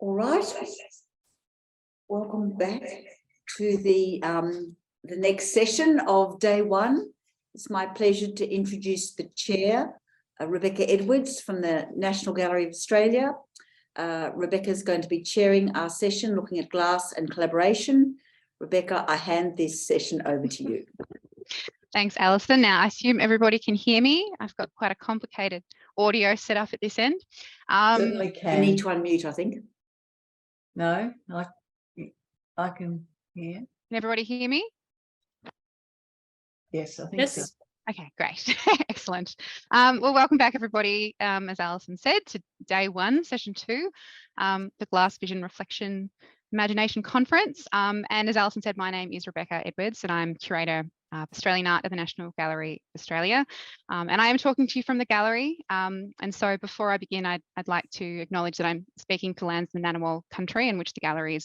All right, welcome back to the next session of day one. It's my pleasure to introduce the chair, Rebecca Edwards from the National Gallery of Australia. Rebecca is going to be chairing our session looking at glass and collaboration. Rebecca, I hand this session over to you. Thanks, Alison. Now, I assume everybody can hear me. I've got quite a complicated audio set up at this end. Certainly can. You need to unmute, I think. No, I can hear. Can everybody hear me? Yes, I think Yes. so. Okay, great. Excellent. Well, welcome back, everybody, as Alison said, to day one, session two, the Glass Vision Reflection Imagination Conference. And as Alison said, my name is Rebecca Edwards and I'm curator of Australian art at the National Gallery of Australia. And I am talking to you from the gallery. And so before I begin, I'd like to acknowledge that I'm speaking for lands in the Ngunnawal country in which the gallery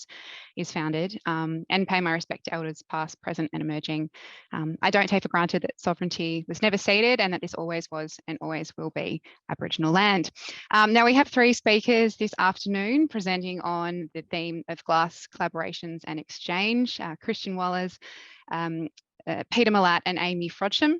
is founded, and pay my respect to elders past, present and emerging. I don't take for granted that sovereignty was never ceded and that this always was and always will be Aboriginal land. Now we have three speakers this afternoon presenting on the theme of glass collaborations and exchange, Kristin Wohlers, Peter Mallatt and Aimee Frodsham.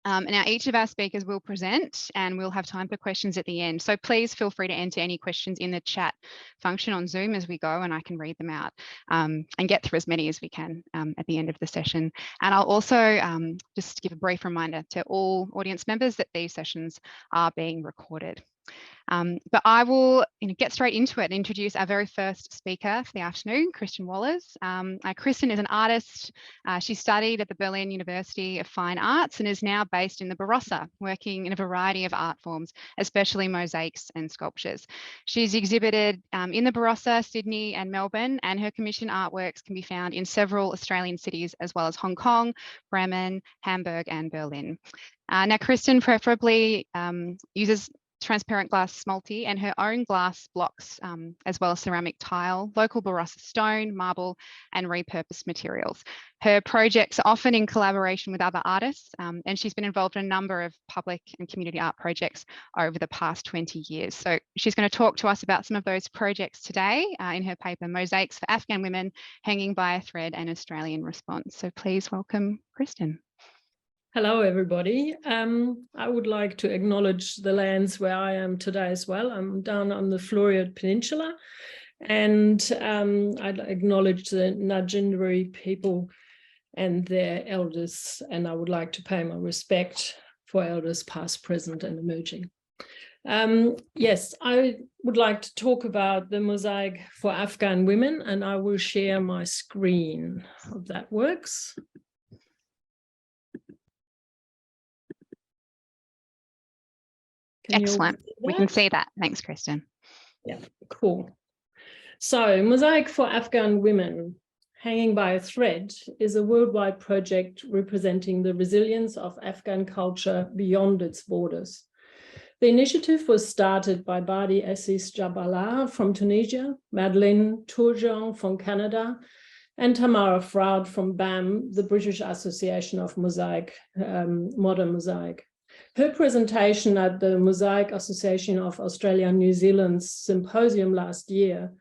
Now each of our speakers will present and we'll have time for questions at the end. So please feel free to enter any questions in the chat function on Zoom as we go and I can read them out and get through as many as we can at the end of the session. And I'll also just give a brief reminder to all audience members that these sessions are being recorded. But I will get straight into it and introduce our very first speaker for the afternoon, Kristin Wohlers. Kristin is an artist. She studied at the Berlin University of Fine Arts and is now based in the Barossa, working in a variety of art forms, especially mosaics and sculptures. She's exhibited in the Barossa, Sydney and Melbourne, and her commissioned artworks can be found in several Australian cities, as well as Hong Kong, Bremen, Hamburg and Berlin. Now, Kristin preferably uses transparent glass multi and her own glass blocks, as well as ceramic tile, local Barossa stone, marble and repurposed materials. Her projects are often in collaboration with other artists, and she's been involved in a number of public and community art projects over the past 20 years. So she's going to talk to us about some of those projects today in her paper, Mosaics for Afghan Women, Hanging by a Thread, an Australian Response. So please welcome Kristin. Hello, everybody. I would like to acknowledge the lands where I am today as well. I'm down on the Floriod Peninsula, and I'd acknowledge the Ngurindjeri people and their elders, and I would like to pay my respect for elders past, present and emerging. Yes, I would like to talk about the mosaic for Afghan women, and I will share my screen. Hope that works. Excellent. We can see that. Thanks, Kristin. Yeah, cool. So, Mosaic for Afghan Women, Hanging by a Thread, is a worldwide project representing the resilience of Afghan culture beyond its borders. The initiative was started by Badi Assis Jabala from Tunisia, Madeleine Tourgeon from Canada, and Tamara Froud from BAM, the British Association of Mosaic, Modern Mosaic. Her presentation at the Mosaic Association of Australia and New Zealand's symposium last year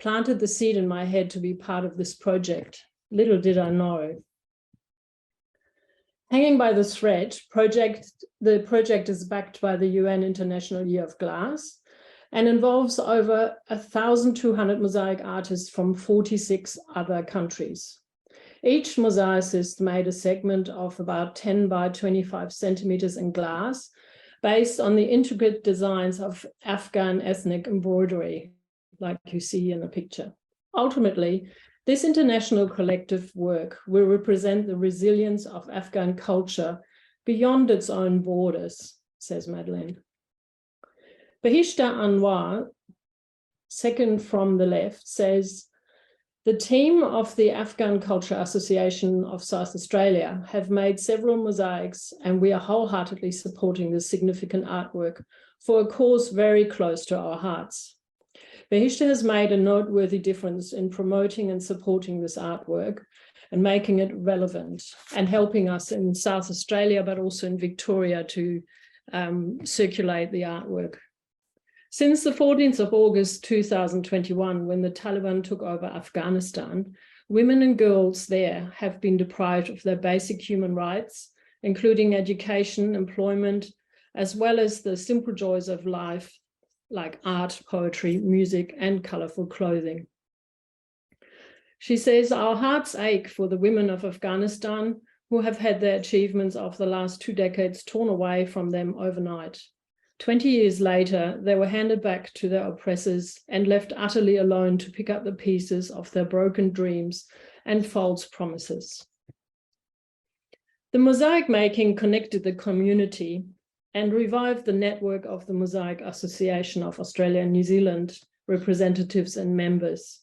planted the seed in my head to be part of this project. Little did I know. Hanging by the Thread, the project is backed by the UN International Year of Glass and involves over 1,200 mosaic artists from 46 other countries. Each mosaicist made a segment of about 10 by 25 centimeters in glass based on the intricate designs of Afghan ethnic embroidery, like you see in the picture. Ultimately, this international collective work will represent the resilience of Afghan culture beyond its own borders, says Madeleine. Bahishta Anwar, second from the left, says, the team of the Afghan Culture Association of South Australia have made several mosaics, and we are wholeheartedly supporting this significant artwork for a cause very close to our hearts. Bahishta has made a noteworthy difference in promoting and supporting this artwork and making it relevant and helping us in South Australia, but also in Victoria to circulate the artwork. Since the 14th of August 2021, when the Taliban took over Afghanistan, women and girls there have been deprived of their basic human rights, including education, employment, as well as the simple joys of life, like art, poetry, music, and colorful clothing. She says, our hearts ache for the women of Afghanistan who have had their achievements of the last 2 decades torn away from them overnight. 20 years later, they were handed back to their oppressors and left utterly alone to pick up the pieces of their broken dreams and false promises. The mosaic making connected the community and revived the network of the Mosaic Association of Australia and New Zealand representatives and members.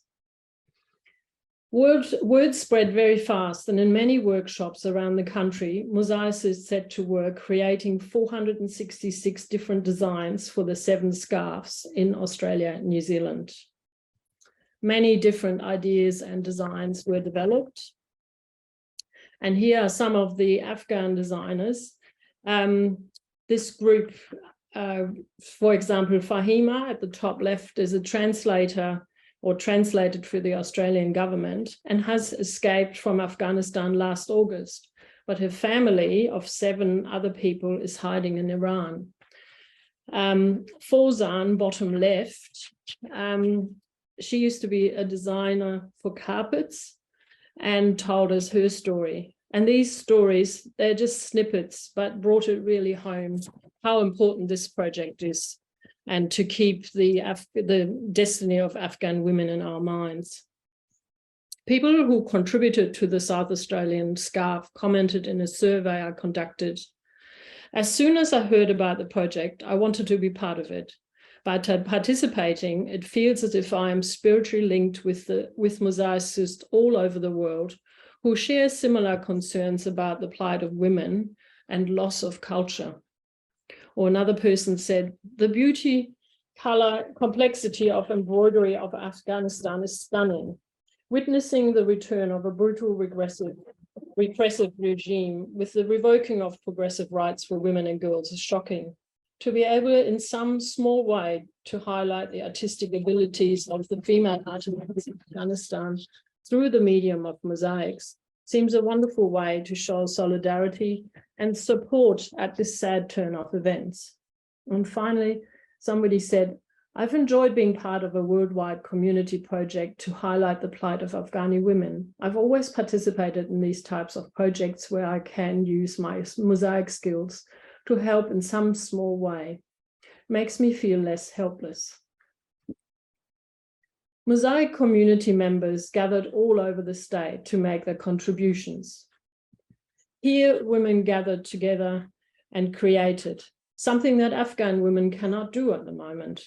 Word spread very fast, and in many workshops around the country, mosaicists set to work creating 466 different designs for the 7 scarves in Australia and New Zealand. Many different ideas and designs were developed. And here are some of the Afghan designers. This group, for example, Fahima at the top left is a translator or translated for the Australian government and has escaped from Afghanistan last August, but her family of 7 other people is hiding in Iran. Fawzan, bottom left, she used to be a designer for carpets and told us her story. And these stories, they're just snippets, but brought it really home how important this project is, and to keep the destiny of Afghan women in our minds. People who contributed to the South Australian scarf commented in a survey I conducted. As soon as I heard about the project, I wanted to be part of it. By participating, it feels as if I am spiritually linked with mosaicists all over the world who share similar concerns about the plight of women and loss of culture. Or another person said, the beauty, color, complexity of embroidery of Afghanistan is stunning. Witnessing the return of a brutal, repressive regime with the revoking of progressive rights for women and girls is shocking. To be able, in some small way, to highlight the artistic abilities of the female artisans in Afghanistan through the medium of mosaics seems a wonderful way to show solidarity and support at this sad turn of events. And finally, somebody said, I've enjoyed being part of a worldwide community project to highlight the plight of Afghani women. I've always participated in these types of projects where I can use my mosaic skills to help in some small way. Makes me feel less helpless. Mosaic community members gathered all over the state to make their contributions. Here, women gathered together and created something that Afghan women cannot do at the moment.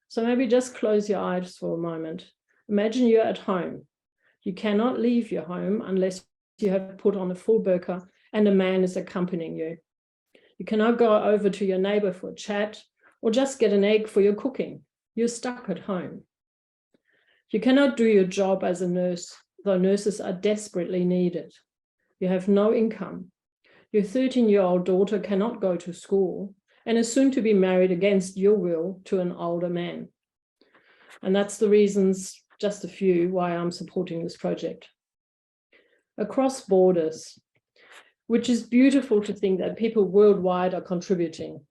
So maybe just close your eyes for a moment. Imagine you're at home. You cannot leave your home unless you have put on a full burqa and a man is accompanying you. You cannot go over to your neighbor for a chat or just get an egg for your cooking. You're stuck at home. You cannot do your job as a nurse, though nurses are desperately needed. You have no income. Your 13-year-old daughter cannot go to school and is soon to be married against your will to an older man. And that's the reasons, just a few, why I'm supporting this project. Across borders, which is beautiful to think that people worldwide are contributing.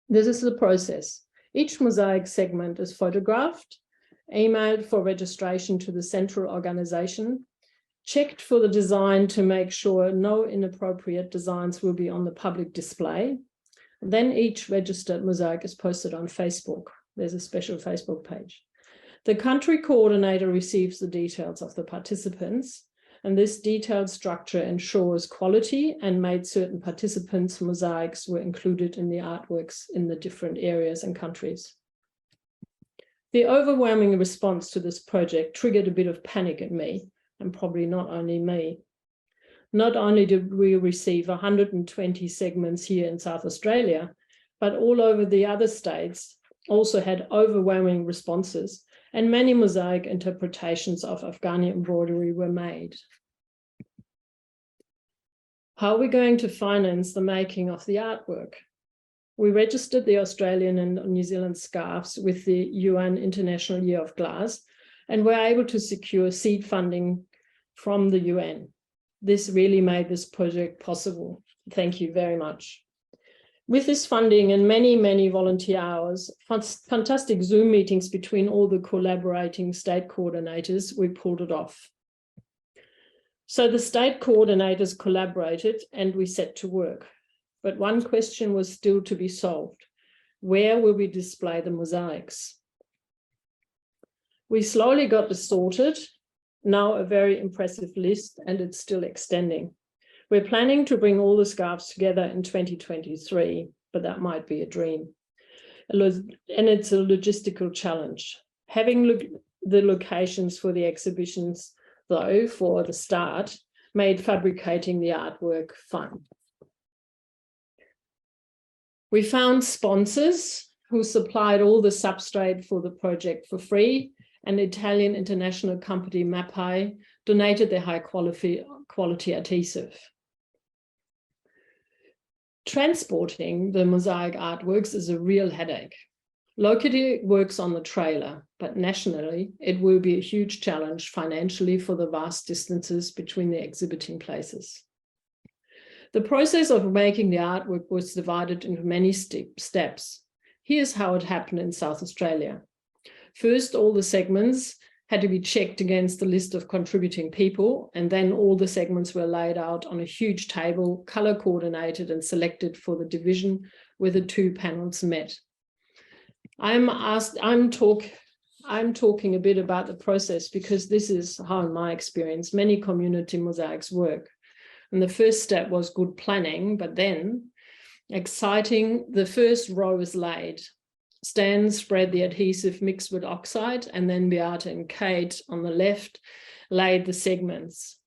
This is the process. Each mosaic segment is photographed, emailed for registration to the central organization, checked for the design to make sure no inappropriate designs will be on the public display. Then each registered mosaic is posted on Facebook. There's a special Facebook page. The country coordinator receives the details of the participants, and this detailed structure ensures quality and made certain participants' mosaics were included in the artworks in the different areas and countries. The overwhelming response to this project triggered a bit of panic in me, and probably not only me. Not only did we receive 120 segments here in South Australia, but all over the other states also had overwhelming responses, and many mosaic interpretations of Afghani embroidery were made. How are we going to finance the making of the artwork? We registered the Australian and New Zealand scarves with the UN International Year of Glass and were able to secure seed funding from the UN. This really made this project possible. Thank you very much. With this funding and many, many volunteer hours, fantastic Zoom meetings between all the collaborating state coordinators, we pulled it off. So the state coordinators collaborated and we set to work. But one question was still to be solved. Where will we display the mosaics? We slowly got this sorted, now a very impressive list, and it's still extending. We're planning to bring all the scarves together in 2023, but that might be a dream. And it's a logistical challenge. Having the locations for the exhibitions, though, for the start, made fabricating the artwork fun. We found sponsors who supplied all the substrate for the project for free, and Italian international company Mapai donated their high quality adhesive. Transporting the mosaic artworks is a real headache. Locally, it works on the trailer, but nationally, it will be a huge challenge financially for the vast distances between the exhibiting places. The process of making the artwork was divided into many steps. Here's how it happened in South Australia. First, all the segments had to be checked against the list of contributing people, and then all the segments were laid out on a huge table, color coordinated and selected for the division where the two panels met. I'm talking a bit about the process because this is how, in my experience, many community mosaics work. And the first step was good planning, but then exciting, the first row is laid. Stan spread the adhesive mixed with oxide, and then Beata and Kate on the left laid the segments.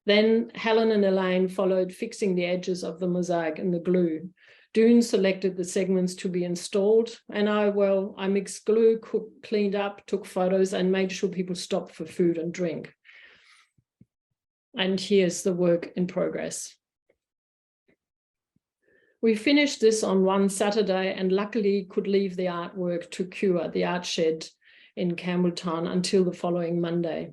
Then Helen and Elaine followed, fixing the edges of the mosaic and the glue. Doon selected the segments to be installed, and I mixed glue, cleaned up, took photos, and made sure people stopped for food and drink. And here's the work in progress. We finished this on one Saturday and luckily could leave the artwork to cure the art shed in Campbelltown until the following Monday.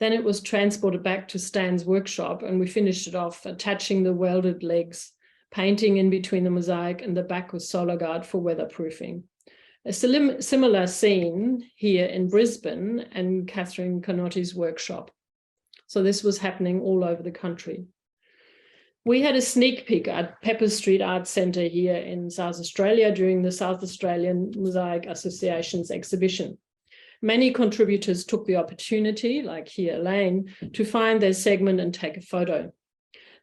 Then it was transported back to Stan's workshop and we finished it off, attaching the welded legs, painting in between the mosaic, and the back was solar guard for weatherproofing. A similar scene here in Brisbane and Catherine Canotti's workshop. So this was happening all over the country. We had a sneak peek at Pepper Street Art Centre here in South Australia during the South Australian Mosaic Association's exhibition. Many contributors took the opportunity, like here Elaine, to find their segment and take a photo.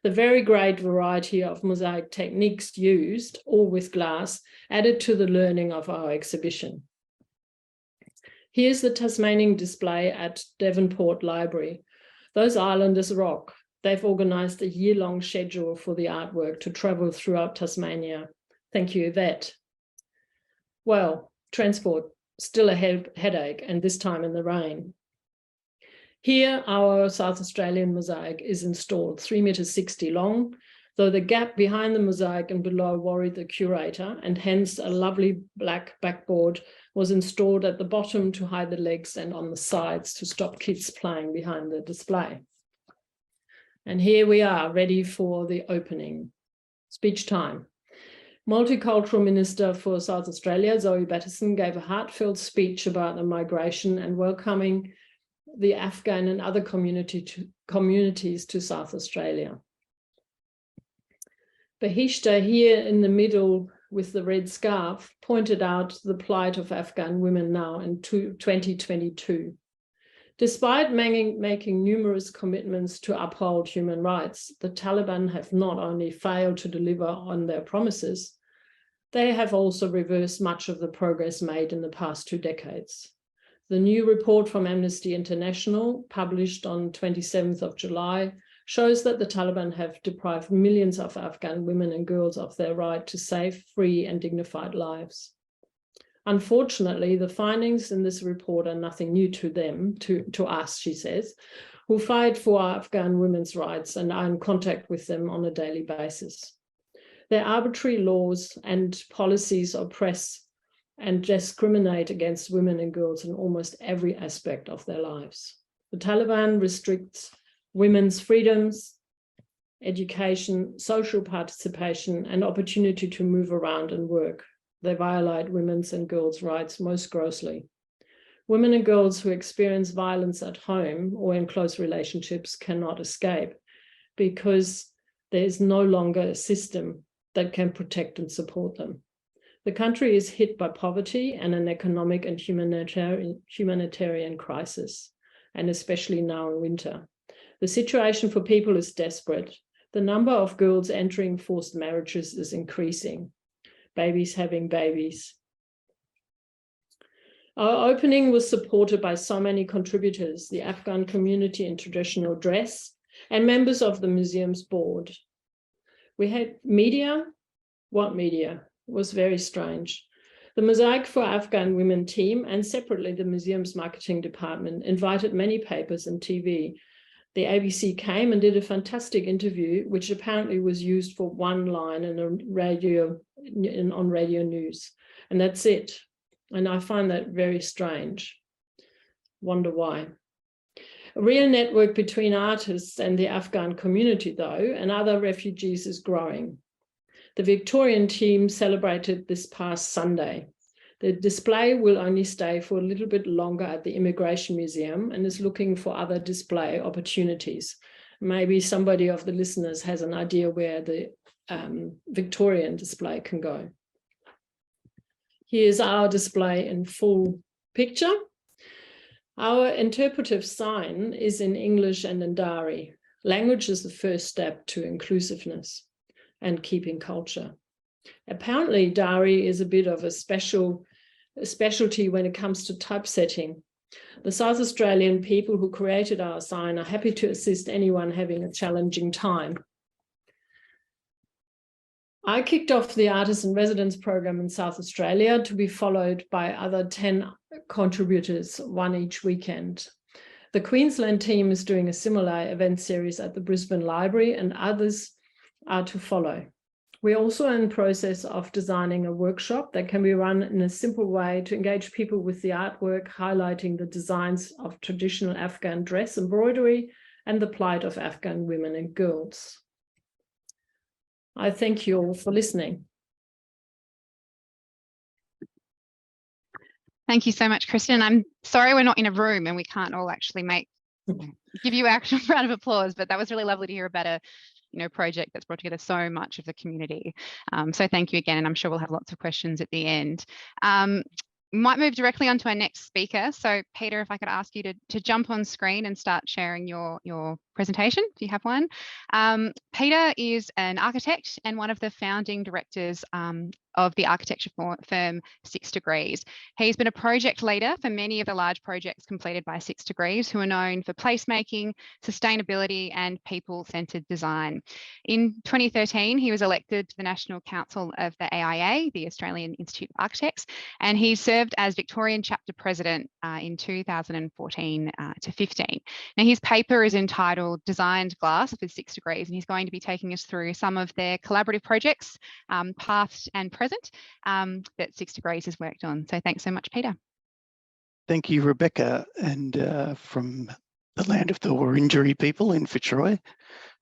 The very great variety of mosaic techniques used, all with glass, added to the learning of our exhibition. Here's the Tasmanian display at Devonport Library. Those islanders rock. They've organised a year-long schedule for the artwork to travel throughout Tasmania. Thank you, Yvette. Well, transport, still a headache, and this time in the rain. Here, our South Australian mosaic is installed, 3.60 meters long, though the gap behind the mosaic and below worried the curator, and hence a lovely black backboard was installed at the bottom to hide the legs and on the sides to stop kids playing behind the display. And here we are, ready for the opening. Speech time. Multicultural Minister for South Australia, Zoe Batterson, gave a heartfelt speech about the migration and welcoming the Afghan and other communities to South Australia. Bahishta, here in the middle with the red scarf, pointed out the plight of Afghan women now in 2022. Despite making numerous commitments to uphold human rights, the Taliban have not only failed to deliver on their promises, they have also reversed much of the progress made in the past 2 decades. The new report from Amnesty International, published on 27th of July, shows that the Taliban have deprived millions of Afghan women and girls of their right to safe, free, and dignified lives. Unfortunately, the findings in this report are nothing new to them, to us, she says, who fight for Afghan women's rights and are in contact with them on a daily basis. Their arbitrary laws and policies oppress and discriminate against women and girls in almost every aspect of their lives. The Taliban restricts women's freedoms, education, social participation, and opportunity to move around and work. They violate women's and girls' rights most grossly. Women and girls who experience violence at home or in close relationships cannot escape because there is no longer a system that can protect and support them. The country is hit by poverty and an economic and humanitarian crisis, and especially now in winter. The situation for people is desperate. The number of girls entering forced marriages is increasing. Babies having babies. Our opening was supported by so many contributors, the Afghan community in traditional dress, and members of the museum's board. We had media. What media? It was very strange. The Mosaic for Afghan Women team and separately the museum's marketing department invited many papers and TV. The ABC came and did a fantastic interview, which apparently was used for one line in on radio news. And that's it. And I find that very strange. Wonder why. A real network between artists and the Afghan community, though, and other refugees is growing. The Victorian team celebrated this past Sunday. The display will only stay for a little bit longer at the Immigration Museum and is looking for other display opportunities. Maybe somebody of the listeners has an idea where the Victorian display can go. Here's our display in full picture. Our interpretive sign is in English and in Dari. Language is the first step to inclusiveness and keeping culture. Apparently, Dari is a bit of a specialty when it comes to typesetting. The South Australian people who created our sign are happy to assist anyone having a challenging time. I kicked off the Artists in Residence program in South Australia to be followed by other 10 contributors, one each weekend. The Queensland team is doing a similar event series at the Brisbane Library and others are to follow. We're also in the process of designing a workshop that can be run in a simple way to engage people with the artwork, highlighting the designs of traditional Afghan dress embroidery and the plight of Afghan women and girls. I thank you all for listening. Thank you so much, Kristin. I'm sorry we're not in a room and we can't all actually give you an actual round of applause, but that was really lovely to hear about a project that's brought together so much of the community. So thank you again, and I'm sure we'll have lots of questions at the end. Might move directly on to our next speaker. So Peter, if I could ask you to jump on screen and start sharing your presentation, if you have one. Peter is an architect and one of the founding directors of the architecture firm 6 Degrees. He's been a project leader for many of the large projects completed by 6 Degrees, who are known for placemaking, sustainability, and people-centered design. In 2013, he was elected to the National Council of the AIA, the Australian Institute of Architects, and he served as Victorian chapter president in 2014 to 15. Now, his paper is entitled Designed Glass with 6 Degrees, and he's going to be taking us through some of their collaborative projects, past and present, that 6 Degrees has worked on. So thanks so much, Peter. Thank you, Rebecca. And from the land of the Wurundjeri people in Fitzroy,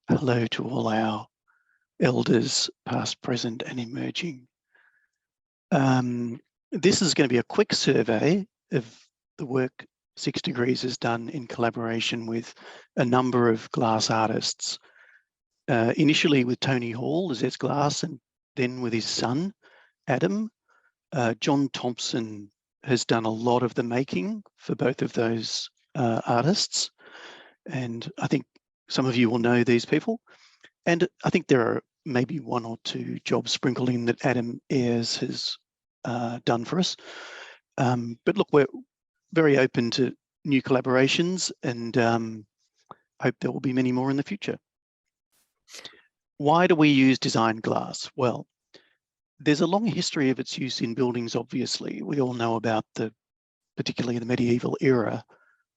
hello to all our elders, past, present, and emerging. This is going to be a quick survey of the work 6 Degrees has done in collaboration with a number of glass artists. Initially with Tony Hall as glass, and then with his son, Adam. John Thompson has done a lot of the making for both of those artists. And I think some of you will know these people. And I think there are maybe 1 or 2 jobs sprinkled in that Adam Ayres has done for us. But look, we're very open to new collaborations and hope there will be many more in the future. Why do we use designed glass? Well, there's a long history of its use in buildings, obviously. We all know about particularly the medieval era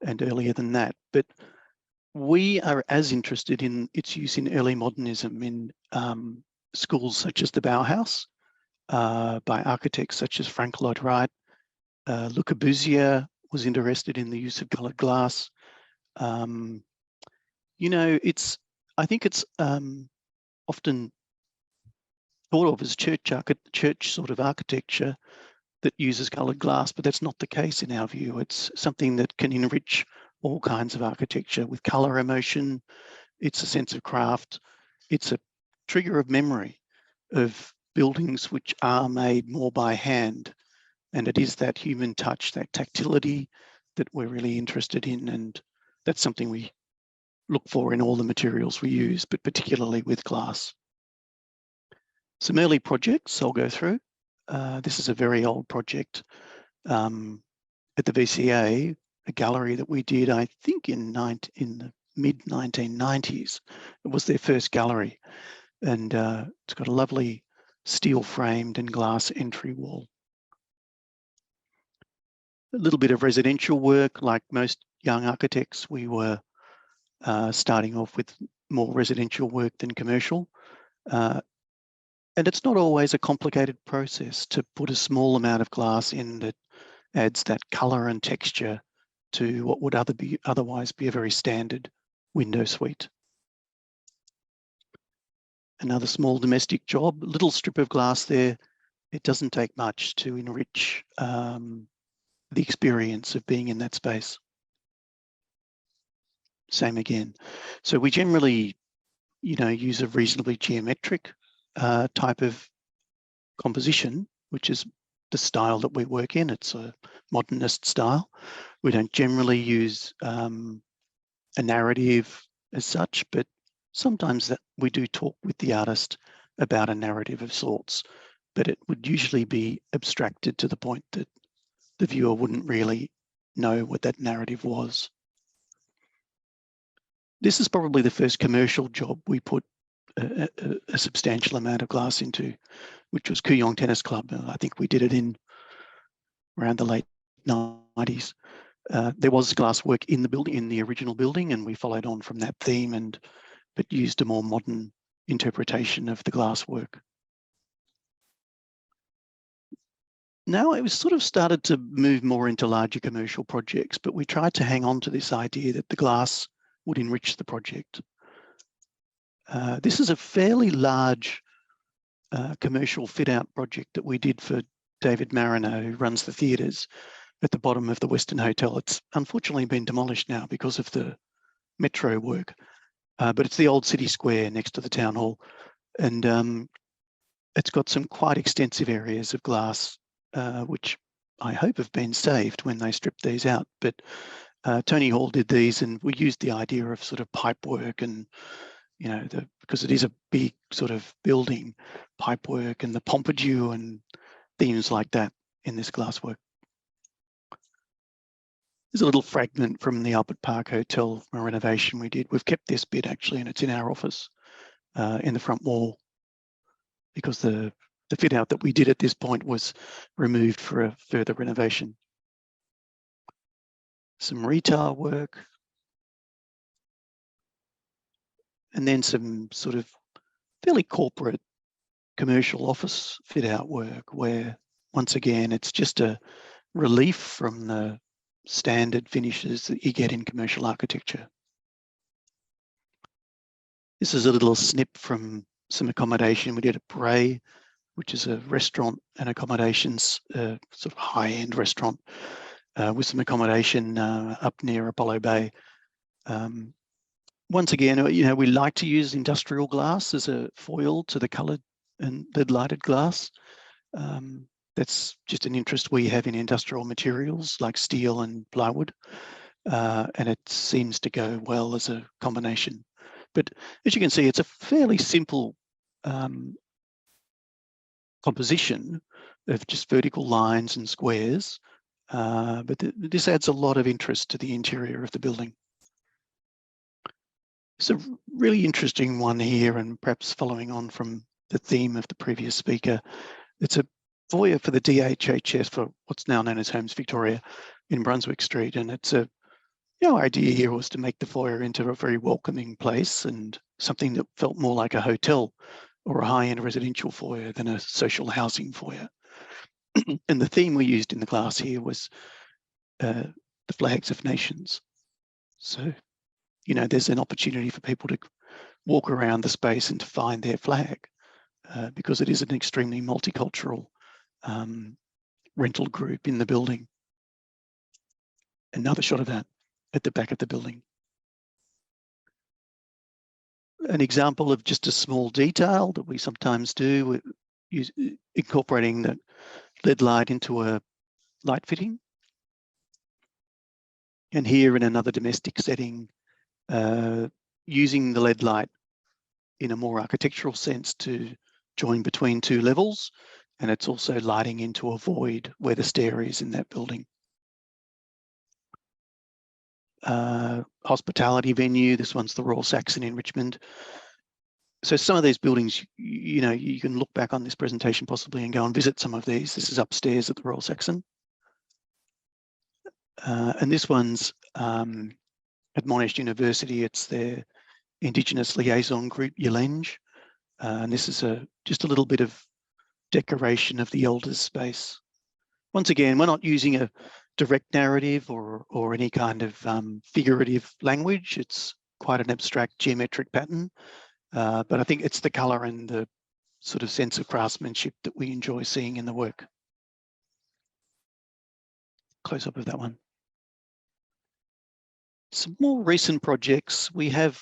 and earlier than that, but we are as interested in its use in early modernism, in schools such as the Bauhaus, by architects such as Frank Lloyd Wright. Le Corbusier was interested in the use of coloured glass. You know, I think it's often thought of as church sort of architecture that uses coloured glass, but that's not the case in our view. It's something that can enrich all kinds of architecture with colour, emotion. It's a sense of craft. It's a trigger of memory of buildings which are made more by hand. And it is that human touch, that tactility that we're really interested in. And that's something we look for in all the materials we use, but particularly with glass. Some early projects I'll go through. This is a very old project at the VCA, a gallery that we did, I think in the mid-1990s. It was their first gallery. And it's got a lovely steel framed and glass entry wall. A little bit of residential work. Like most young architects, we were starting off with more residential work than commercial. And it's not always a complicated process to put a small amount of glass in that adds that colour and texture to what would otherwise be a very standard window suite. Another small domestic job, little strip of glass there. It doesn't take much to enrich the experience of being in that space. Same again. So we generally, you know, use a reasonably geometric type of composition, which is the style that we work in. It's a modernist style. We don't generally use a narrative as such, but sometimes that we do talk with the artist about a narrative of sorts, but it would usually be abstracted to the point that the viewer wouldn't really know what that narrative was. This is probably the first commercial job we put a substantial amount of glass into, which was Kooyong Tennis Club. I think we did it in around the late 90s. There was glass work in the building, in the original building, and we followed on from that theme but used a more modern interpretation of the glass work. Now it was sort of started to move more into larger commercial projects, but we tried to hang on to this idea that the glass would enrich the project. This is a fairly large commercial fit-out project that we did for David Mariner, who runs the theatres at the bottom of the Western Hotel. It's unfortunately been demolished now because of the metro work, but it's the old city square next to the town hall. And it's got some quite extensive areas of glass, which I hope have been saved when they stripped these out. But Tony Hall did these, and we used the idea of sort of pipe work and, you know, because it is a big sort of building, pipe work and the Pompidou and themes like that in this glass work. There's a little fragment from the Albert Park Hotel renovation we did. We've kept this bit actually, and it's in our office in the front wall, because the fit out that we did at this point was removed for a further renovation. Some retail work. And then some sort of fairly corporate commercial office fit out work where, once again, it's just a relief from the standard finishes that you get in commercial architecture. This is a little snip from some accommodation we did at Bray, which is a restaurant and accommodations, sort of high-end restaurant with some accommodation up near Apollo Bay. Once again, you know, we like to use industrial glass as a foil to the coloured and lead-lighted glass. That's just an interest we have in industrial materials like steel and plywood, and it seems to go well as a combination. But as you can see, it's a fairly simple composition of just vertical lines and squares, but this adds a lot of interest to the interior of the building. It's a really interesting one here, and perhaps following on from the theme of the previous speaker. It's a foyer for the DHHS, for what's now known as Homes Victoria in Brunswick Street. And it's a, you know, idea here was to make the foyer into a very welcoming place and something that felt more like a hotel or a high-end residential foyer than a social housing foyer. And the theme we used in the class here was the flags of nations. So, you know, there's an opportunity for people to walk around the space and to find their flag because it is an extremely multicultural rental group in the building. Another shot of that at the back of the building. An example of just a small detail that we sometimes do, incorporating the LED light into a light fitting. And here in another domestic setting, using the LED light in a more architectural sense to join between two levels. And it's also lighting into a void where the stair is in that building. Hospitality venue, this one's the Royal Saxon in Richmond. So some of these buildings, you know, you can look back on this presentation possibly and go and visit some of these. This is upstairs at the Royal Saxon. And this one's at Monash University. It's their Indigenous liaison group, Yelenge. And this is just a little bit of decoration of the elders space. Once again, we're not using a direct narrative or any kind of figurative language. It's quite an abstract geometric pattern, but I think it's the colour and the sort of sense of craftsmanship that we enjoy seeing in the work. Close up of that one. Some more recent projects, we have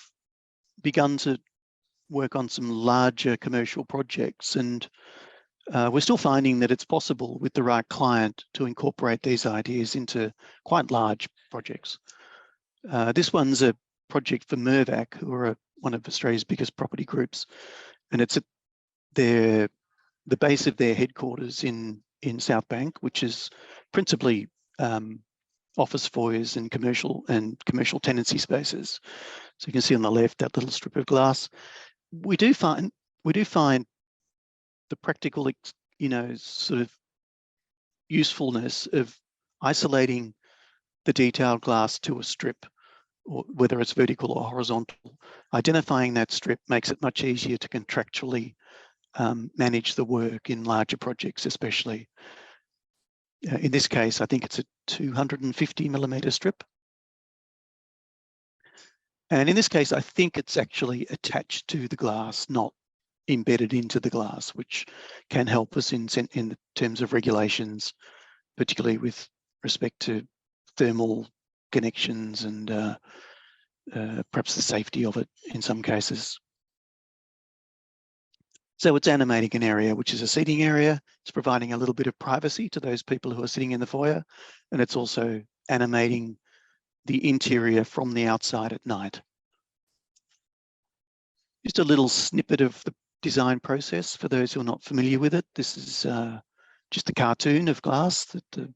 begun to work on some larger commercial projects, and we're still finding that it's possible with the right client to incorporate these ideas into quite large projects. This one's a project for Mirvac, who are one of Australia's biggest property groups, and it's at the base of their headquarters in South Bank, which is principally office foyers and commercial tenancy spaces. So you can see on the left that little strip of glass. We do find the practical, you know, sort of usefulness of isolating the detailed glass to a strip, or whether it's vertical or horizontal. Identifying that strip makes it much easier to contractually manage the work in larger projects, especially. In this case, I think it's a 250mm strip. And in this case, I think it's actually attached to the glass, not embedded into the glass, which can help us in terms of regulations, particularly with respect to thermal connections and perhaps the safety of it in some cases. So it's animating an area which is a seating area. It's providing a little bit of privacy to those people who are sitting in the foyer, and it's also animating the interior from the outside at night. Just a little snippet of the design process for those who are not familiar with it. This is just a cartoon of glass that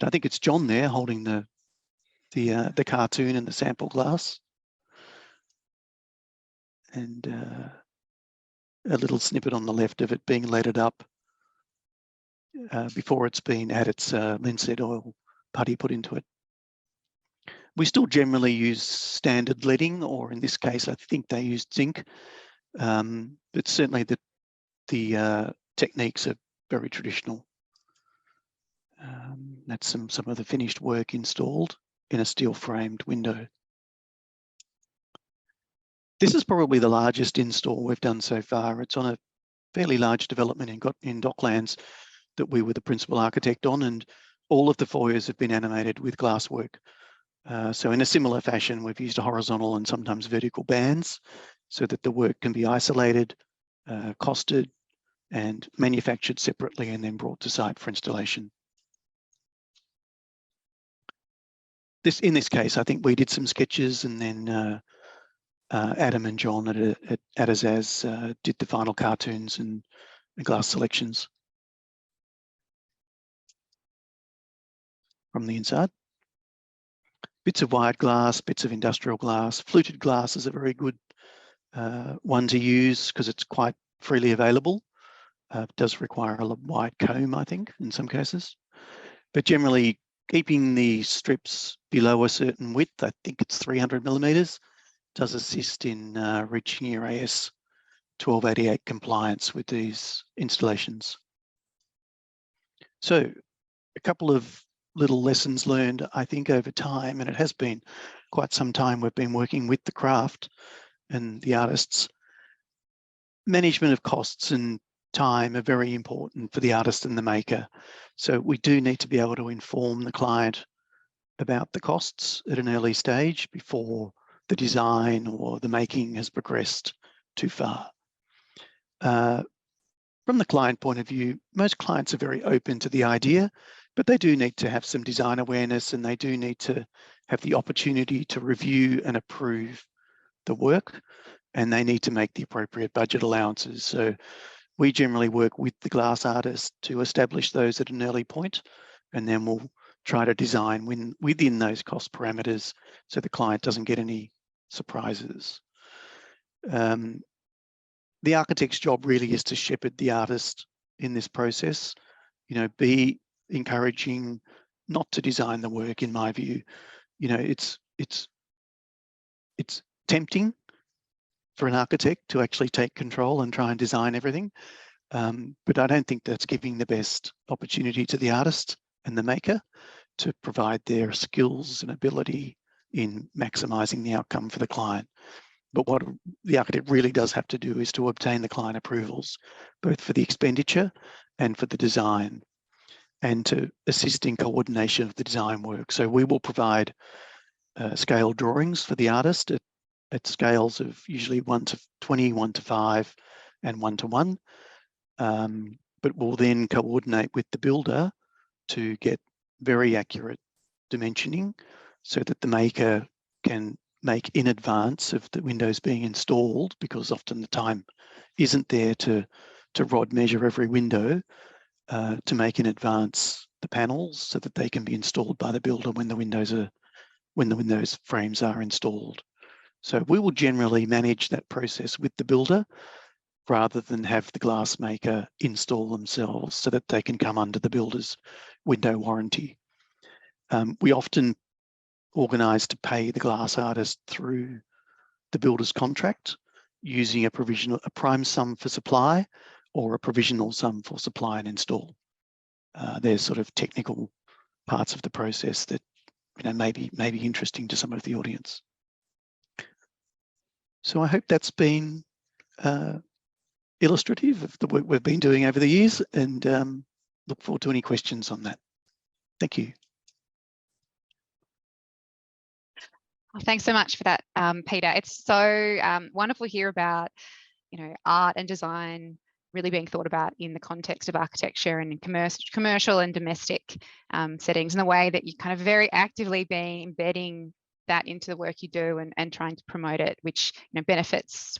I think it's John there holding the cartoon and the sample glass, and a little snippet on the left of it being leaded up before it's been had its linseed oil putty put into it. We still generally use standard leading, or in this case, I think they used zinc. But certainly the techniques are very traditional. That's some of the finished work installed in a steel framed window. This is probably the largest install we've done so far. It's on a fairly large development in Docklands that we were the principal architect on, and all of the foyers have been animated with glasswork. So in a similar fashion, we've used a horizontal and sometimes vertical bands so that the work can be isolated, costed, and manufactured separately and then brought to site for installation. In this case, I think we did some sketches, and then Adam and John at Adazaz did the final cartoons and glass selections from the inside. Bits of wired glass, bits of industrial glass. Fluted glass is a very good one to use because it's quite freely available. It does require a wide comb, I think, in some cases. But generally, keeping the strips below a certain width, I think it's 300mm, does assist in reaching your AS 1288 compliance with these installations. So a couple of little lessons learned, I think, over time, and it has been quite some time we've been working with the craft and the artists. Management of costs and time are very important for the artist and the maker. So we do need to be able to inform the client about the costs at an early stage before the design or the making has progressed too far. From the client point of view, most clients are very open to the idea, but they do need to have some design awareness, and they do need to have the opportunity to review and approve the work, and they need to make the appropriate budget allowances. So we generally work with the glass artist to establish those at an early point, and then we'll try to design within those cost parameters so the client doesn't get any surprises. The architect's job really is to shepherd the artist in this process, you know, be encouraging not to design the work, in my view. You know, it's tempting for an architect to actually take control and try and design everything. But I don't think that's giving the best opportunity to the artist and the maker to provide their skills and ability in maximising the outcome for the client. But what the architect really does have to do is to obtain the client approvals, both for the expenditure and for the design, and to assist in coordination of the design work. So we will provide scale drawings for the artist at scales of usually 1 to 20, 1 to 5, and 1 to 1. But we'll then coordinate with the builder to get very accurate dimensioning so that the maker can make in advance of the windows being installed, because often the time isn't there to rod measure every window, to make in advance the panels so that they can be installed by the builder when the windows frames are installed. So we will generally manage that process with the builder rather than have the glass maker install themselves so that they can come under the builder's window warranty. We often organise to pay the glass artist through the builder's contract using a prime sum for supply or a provisional sum for supply and install. There's sort of technical parts of the process that, you know, may be interesting to some of the audience. So I hope that's been illustrative of the work we've been doing over the years, and look forward to any questions on that. Thank you. Thanks so much for that, Peter. It's so wonderful to hear about, you know, art and design really being thought about in the context of architecture and in commercial and domestic settings, and the way that you kind of very actively been embedding that into the work you do and trying to promote it, which, you know, benefits,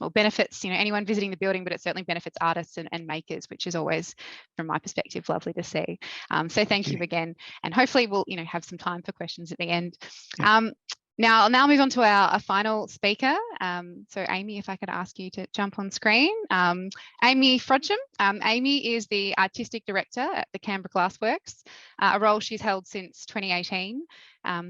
you know, anyone visiting the building, but it certainly benefits artists and makers, which is always, from my perspective, lovely to see. So thank you again, and hopefully we'll, you know, have some time for questions at the end. Yeah. Now I'll move on to our final speaker. So Aimee, if I could ask you to jump on screen. Aimee Frodsham. Aimee is the Artistic Director at the Canberra Glassworks, a role she's held since 2018.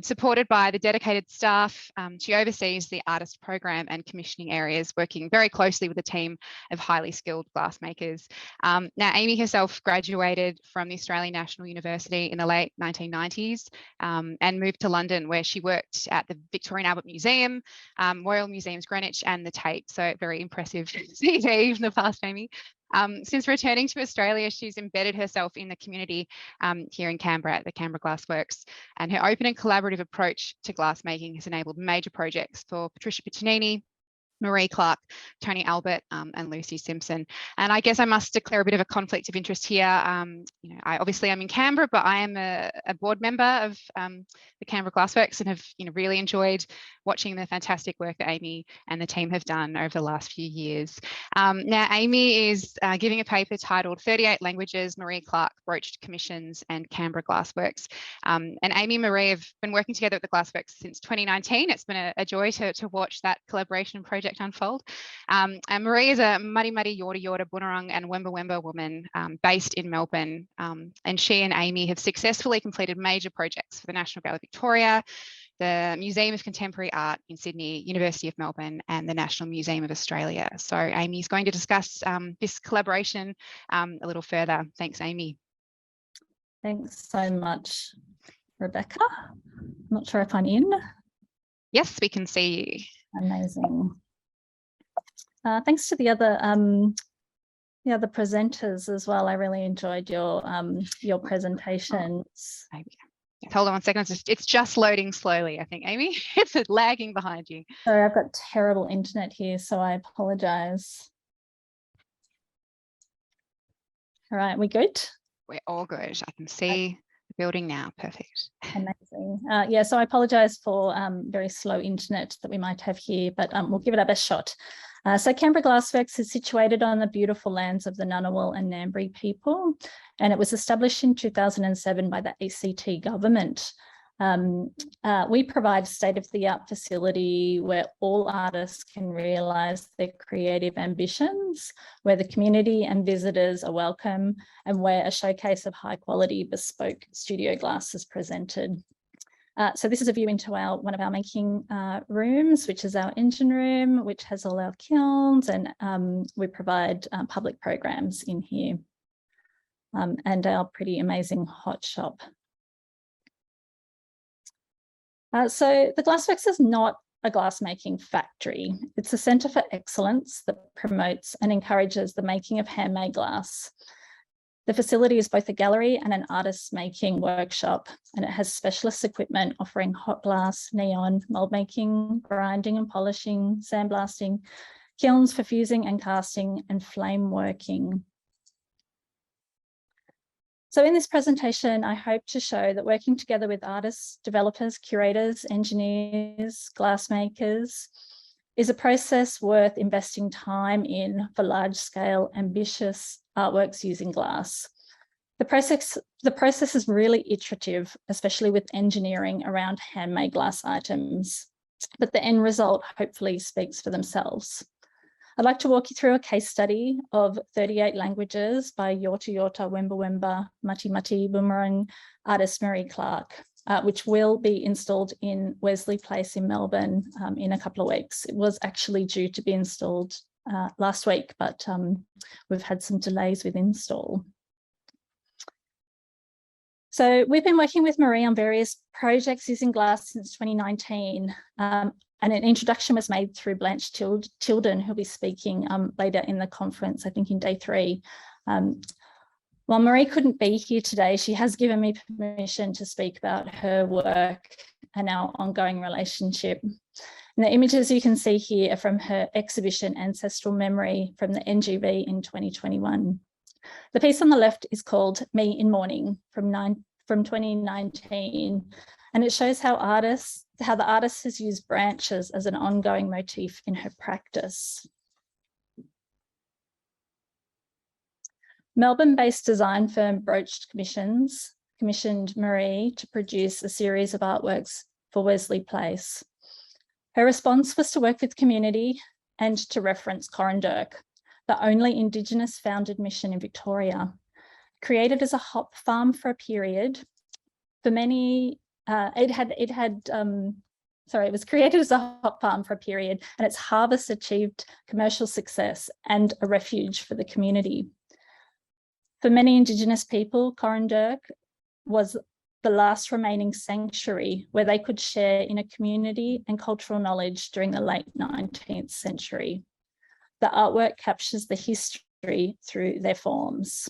Supported by the dedicated staff, she oversees the artist program and commissioning areas, working very closely with a team of highly skilled glassmakers. Now, Aimee herself graduated from the Australian National University in the late 1990s and moved to London, where she worked at the Victorian Albert Museum, Royal Museums Greenwich, and the Tate. So very impressive CV from the past, Aimee. Since returning to Australia, she's embedded herself in the community here in Canberra at the Canberra Glassworks, and her open and collaborative approach to glassmaking has enabled major projects for Patricia Piccinini, Marie Clark, Tony Albert, and Lucy Simpson. And I guess I must declare a bit of a conflict of interest here. You know, obviously I'm in Canberra, but I am a board member of the Canberra Glassworks, and have, you know, really enjoyed watching the fantastic work that Aimee and the team have done over the last few years. Now, Aimee is giving a paper titled 38 Languages, Marie Clark Broached Commissions and Canberra Glassworks. And Aimee and Marie have been working together at the Glassworks since 2019. It's been a joy to watch that collaboration project unfold. And Marie is a Muddy Yorta Yorta Bunurong and Wemba Wemba woman based in Melbourne. And she and Aimee have successfully completed major projects for the National Gallery of Victoria, the Museum of Contemporary Art in Sydney, University of Melbourne, and the National Museum of Australia. So Aimee is going to discuss this collaboration a little further. Thanks, Aimee. Thanks so much, Rebecca. I'm not sure if I'm in. Yes, we can see you. Amazing. Thanks to the other presenters as well. I really enjoyed your presentations. Hold on 1 second. It's just loading slowly, I think, Aimee. It's lagging behind you. Sorry, I've got terrible internet here, so I apologise. All right, we good? We're all good. I can see the building now. Perfect. Amazing. Yeah, so I apologise for very slow internet that we might have here, but we'll give it our best shot. So Canberra Glassworks is situated on the beautiful lands of the Ngunnawal and Ngambri people, and it was established in 2007 by the ACT government. We provide state-of-the-art facility where all artists can realise their creative ambitions, where the community and visitors are welcome, and where a showcase of high-quality bespoke studio glass is presented. So this is a view into one of our making rooms, which is our engine room, which has all our kilns, and we provide public programs in here, and our pretty amazing hot shop. So the Glassworks is not a glassmaking factory. It's a centre for excellence that promotes and encourages the making of handmade glass. The facility is both a gallery and an artist making workshop, and it has specialist equipment offering hot glass, neon, mould making, grinding and polishing, sandblasting, kilns for fusing and casting, and flame working. So in this presentation, I hope to show that working together with artists, developers, curators, engineers, glassmakers is a process worth investing time in for large-scale, ambitious artworks using glass. The process is really iterative, especially with engineering around handmade glass items, but the end result hopefully speaks for themselves. I'd like to walk you through a case study of 38 languages by Yorta Yorta, Wemba Wemba, Mati Mati, Boomerang artist Marie Clark, which will be installed in Wesley Place in Melbourne in a couple of weeks. It was actually due to be installed last week, but we've had some delays with install. So we've been working with Marie on various projects using glass since 2019. And an introduction was made through Blanche Tilden, who'll be speaking later in the conference, I think in day 3. While Marie couldn't be here today, she has given me permission to speak about her work and our ongoing relationship. And the images you can see here are from her exhibition Ancestral Memory from the NGV in 2021. The piece on the left is called Me in Mourning from 2019, and it shows how the artist has used branches as an ongoing motif in her practice. Melbourne-based design firm Broached commissioned Marie to produce a series of artworks for Wesley Place. Her response was to work with community and to reference Corranderk, the only Indigenous founded mission in Victoria. Created as a hop farm for a period, it was created as a hop farm for a period, and its harvest achieved commercial success and a refuge for the community. For many Indigenous people, Corranderk was the last remaining sanctuary where they could share in a community and cultural knowledge during the late 19th century. The artwork captures the history through their forms.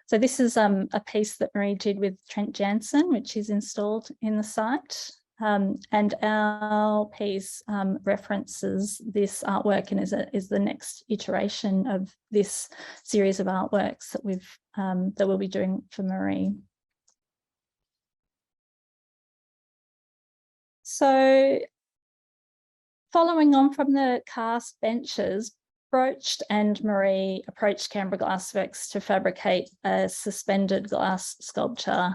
So this is a piece that Marie did with Trent Jansen, which is installed in the site. And our piece references this artwork and is the next iteration of this series of artworks that we'll be doing for Marie. So following on from the cast benches, Broached and Marie approached Canberra Glassworks to fabricate a suspended glass sculpture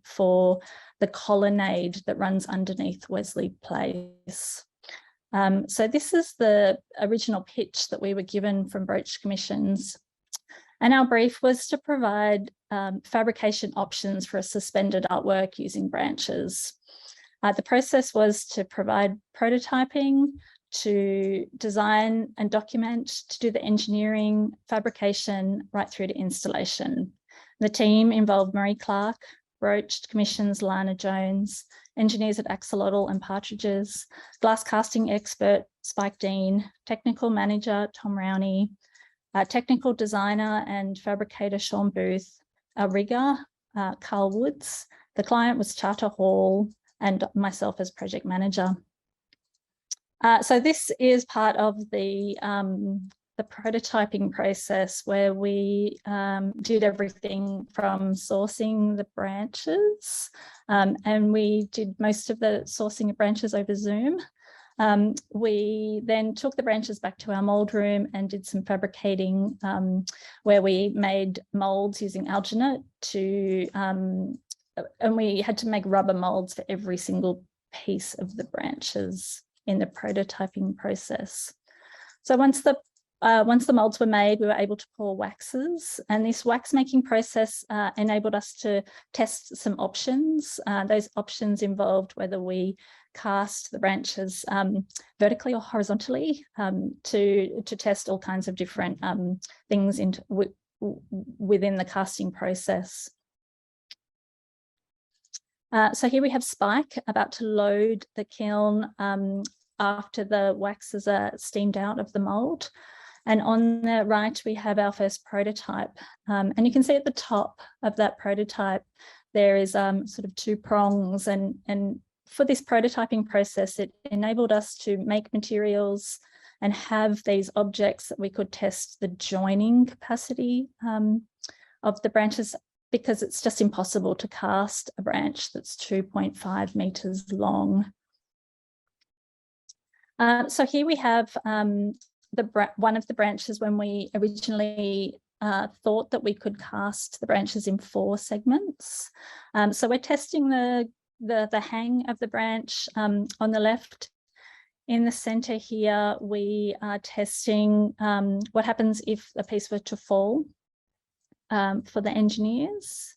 for the colonnade that runs underneath Wesley Place. So this is the original pitch that we were given from Broached Commissions. And our brief was to provide fabrication options for a suspended artwork using branches. The process was to provide prototyping, to design and document, to do the engineering, fabrication, right through to installation. The team involved Marie Clark, Roach, Commissions, Lana Jones, engineers at Axolotl and Partridges, glass casting expert Spike Dean, technical manager Tom Rowney, technical designer and fabricator Sean Booth, a rigger Carl Woods. The client was Charter Hall and myself as project manager. So this is part of the prototyping process where we did everything from sourcing the branches, and we did most of the sourcing of branches over Zoom. We then took the branches back to our mould room and did some fabricating where we made moulds using alginate and we had to make rubber moulds for every single piece of the branches in the prototyping process. So once the molds were made, we were able to pour waxes, and this wax making process enabled us to test some options. Those options involved whether we cast the branches vertically or horizontally to test all kinds of different things within the casting process. So here we have Spike about to load the kiln after the waxes are steamed out of the mould. And on the right, we have our first prototype. And you can see at the top of that prototype, there is sort of two prongs. And for this prototyping process, it enabled us to make materials and have these objects that we could test the joining capacity of the branches, because it's just impossible to cast a branch that's 2.5 meters long. So here we have one of the branches when we originally thought that we could cast the branches in 4 segments. So we're testing the hang of the branch on the left. In the center here, we are testing what happens if a piece were to fall for the engineers.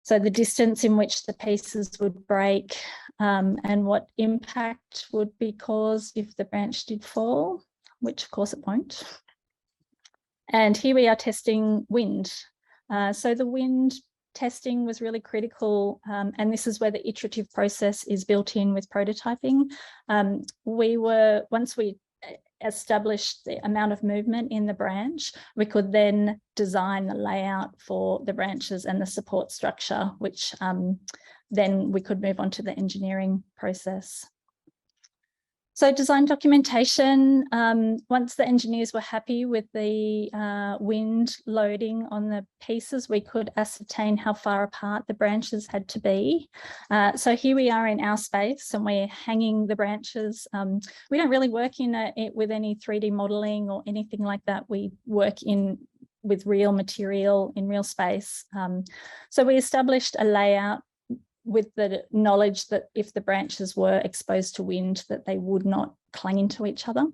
So the distance in which the pieces would break and what impact would be caused if the branch did fall, which of course it won't. And here we are testing wind. So the wind testing was really critical, and this is where the iterative process is built in with prototyping. Once we established the amount of movement in the branch, we could then design the layout for the branches and the support structure, which then we could move on to the engineering process. So design documentation, once the engineers were happy with the wind loading on the pieces, we could ascertain how far apart the branches had to be. So here we are in our space and we're hanging the branches. We don't really work with any 3D modeling or anything like that. We work with real material in real space. So we established a layout with the knowledge that if the branches were exposed to wind, that they would not clang into each other.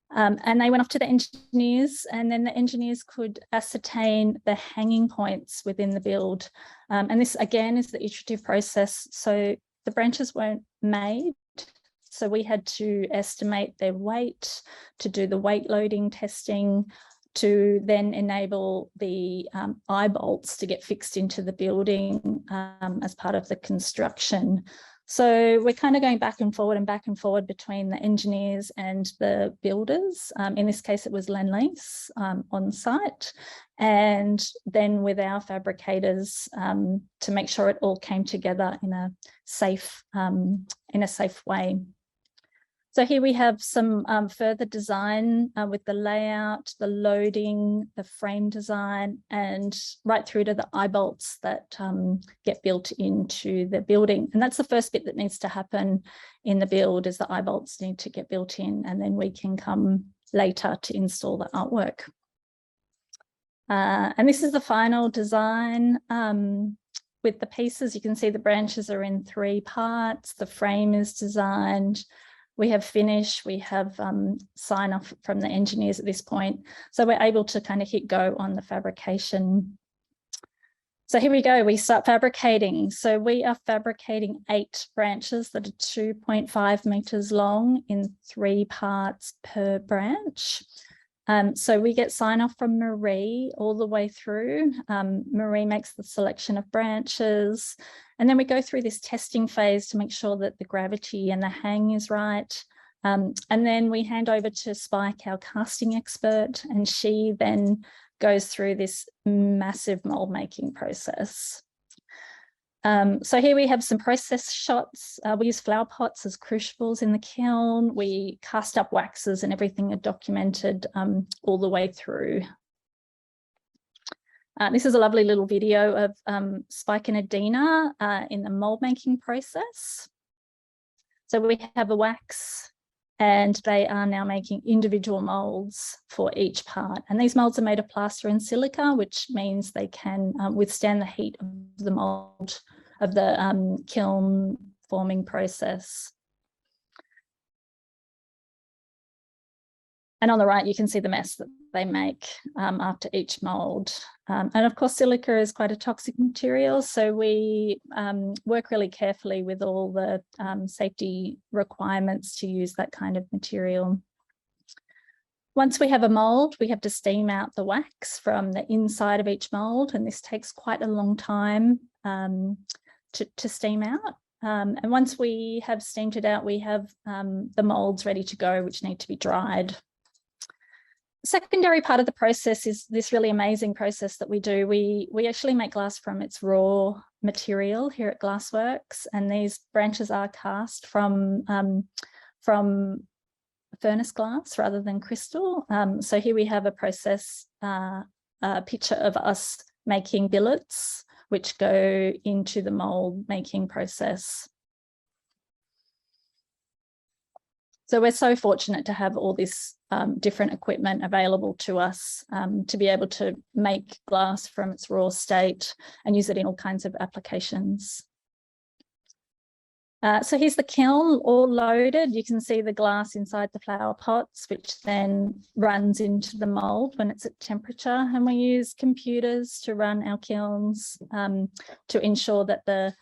And they went off to the engineers, and then the engineers could ascertain the hanging points within the build. And this again is the iterative process. So the branches weren't made, so we had to estimate their weight, to do the weight loading testing, to then enable the eye bolts to get fixed into the building as part of the construction. So we're kind of going back and forward between the engineers and the builders. In this case, it was Lendlease on site, and then with our fabricators to make sure it all came together in a safe way. So here we have some further design with the layout, the loading, the frame design, and right through to the eye bolts that get built into the building. And that's the first bit that needs to happen in the build, is the eye bolts need to get built in, and then we can come later to install the artwork. And this is the final design. With the pieces, you can see the branches are in 3 parts. The frame is designed. We have finish, we have sign off from the engineers at this point. So we're able to kind of hit go on the fabrication. So here we go, we start fabricating. So we are fabricating 8 branches that are 2.5 meters long in 3 parts per branch. So we get sign off from Marie all the way through. Marie makes the selection of branches, and then we go through this testing phase to make sure that the gravity and the hang is right. And then we hand over to Spike, our casting expert, and she then goes through this massive mold making process. So here we have some process shots. We use flower pots as crucibles in the kiln. We cast up waxes and everything are documented all the way through. This is a lovely little video of Spike and Adina in the mold making process. So we have a wax and they are now making individual molds for each part. And these molds are made of plaster and silica, which means they can withstand the heat of the mold, of the kiln forming process. And on the right, you can see the mess that they make after each mold. And of course, silica is quite a toxic material. So we work really carefully with all the safety requirements to use that kind of material. Once we have a mold, we have to steam out the wax from the inside of each mold. And this takes quite a long time to steam out. And once we have steamed it out, we have the molds ready to go, which need to be dried. Secondary part of the process is this really amazing process that we do. We actually make glass from its raw material here at Glassworks, and these branches are cast from furnace glass rather than crystal. So here we have a process, a picture of us making billets, which go into the mold making process. So we're so fortunate to have all this different equipment available to us to be able to make glass from its raw state and use it in all kinds of applications. So here's the kiln all loaded. You can see the glass inside the flower pots, which then runs into the mold when it's at temperature. And we use computers to run our kilns to ensure that the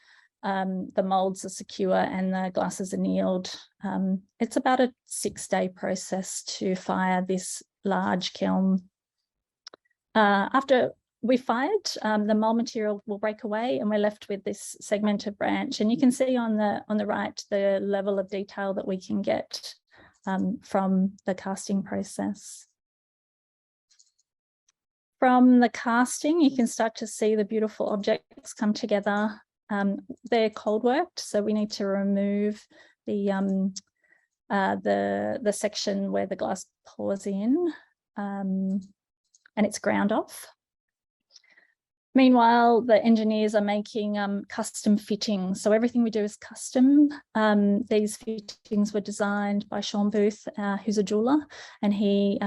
molds are secure and the glasses are annealed. It's about a 6-day process to fire this large kiln. After we fired, the mold material will break away and we're left with this segmented branch. And you can see on the right the level of detail that we can get from the casting process. From the casting, you can start to see the beautiful objects come together. They're cold worked, so we need to remove the section where the glass pours in, and it's ground off. Meanwhile, the engineers are making custom fittings. So everything we do is custom. These fittings were designed by Sean Booth, who's a jeweler, and he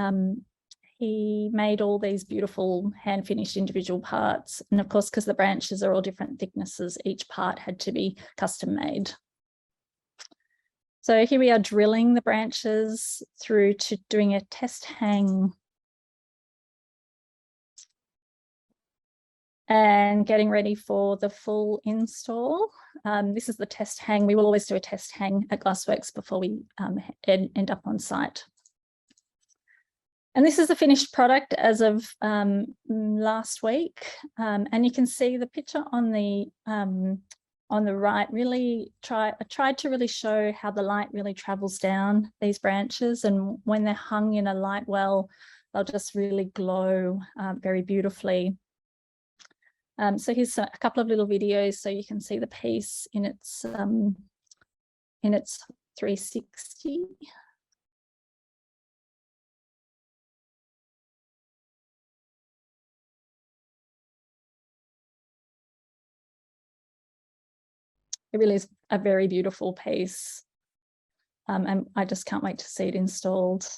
made all these beautiful hand-finished individual parts. And of course, because the branches are all different thicknesses, each part had to be custom made. So here we are drilling the branches through to doing a test hang. And getting ready for the full install. This is the test hang. We will always do a test hang at Glassworks before we end up on site. And this is the finished product as of last week. And you can see the picture on the right really I tried to really show how the light really travels down these branches, and when they're hung in a light well, they'll just really glow very beautifully. So here's a couple of little videos so you can see the piece in its 360. It really is a very beautiful piece, and I just can't wait to see it installed.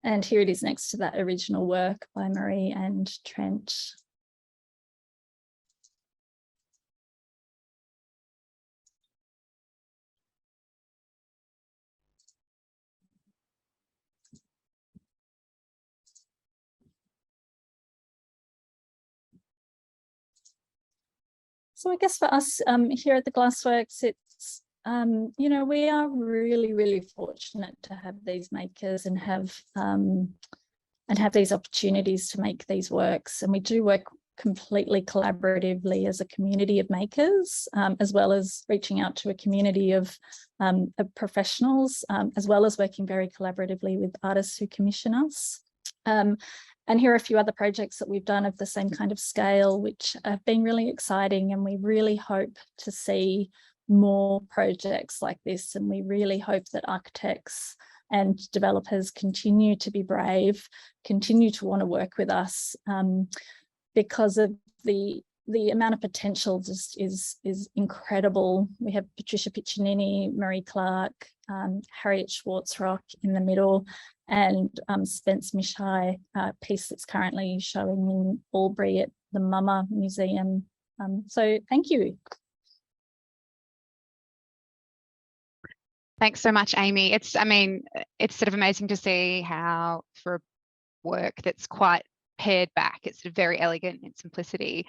And here it is next to that original work by Marie and Trent. So I guess for us here at the Glassworks, it's, we are really, really fortunate to have these makers and have these opportunities to make these works. And we do work completely collaboratively as a community of makers, as well as reaching out to a community of professionals, as well as working very collaboratively with artists who commission us. And here are a few other projects that we've done of the same kind of scale, which have been really exciting, and we really hope to see more projects like this. And we really hope that architects and developers continue to be brave, continue to want to work with us, because of the amount of potential just is incredible. We have Patricia Piccinini, Marie Clark, Harriet Schwartzrock in the middle, and Spence Mishai, piece that's currently showing in Albury at the Mama Museum. So thank you. Thanks so much, Aimee. It's sort of amazing to see how for work that's quite pared back, it's sort of very elegant in simplicity.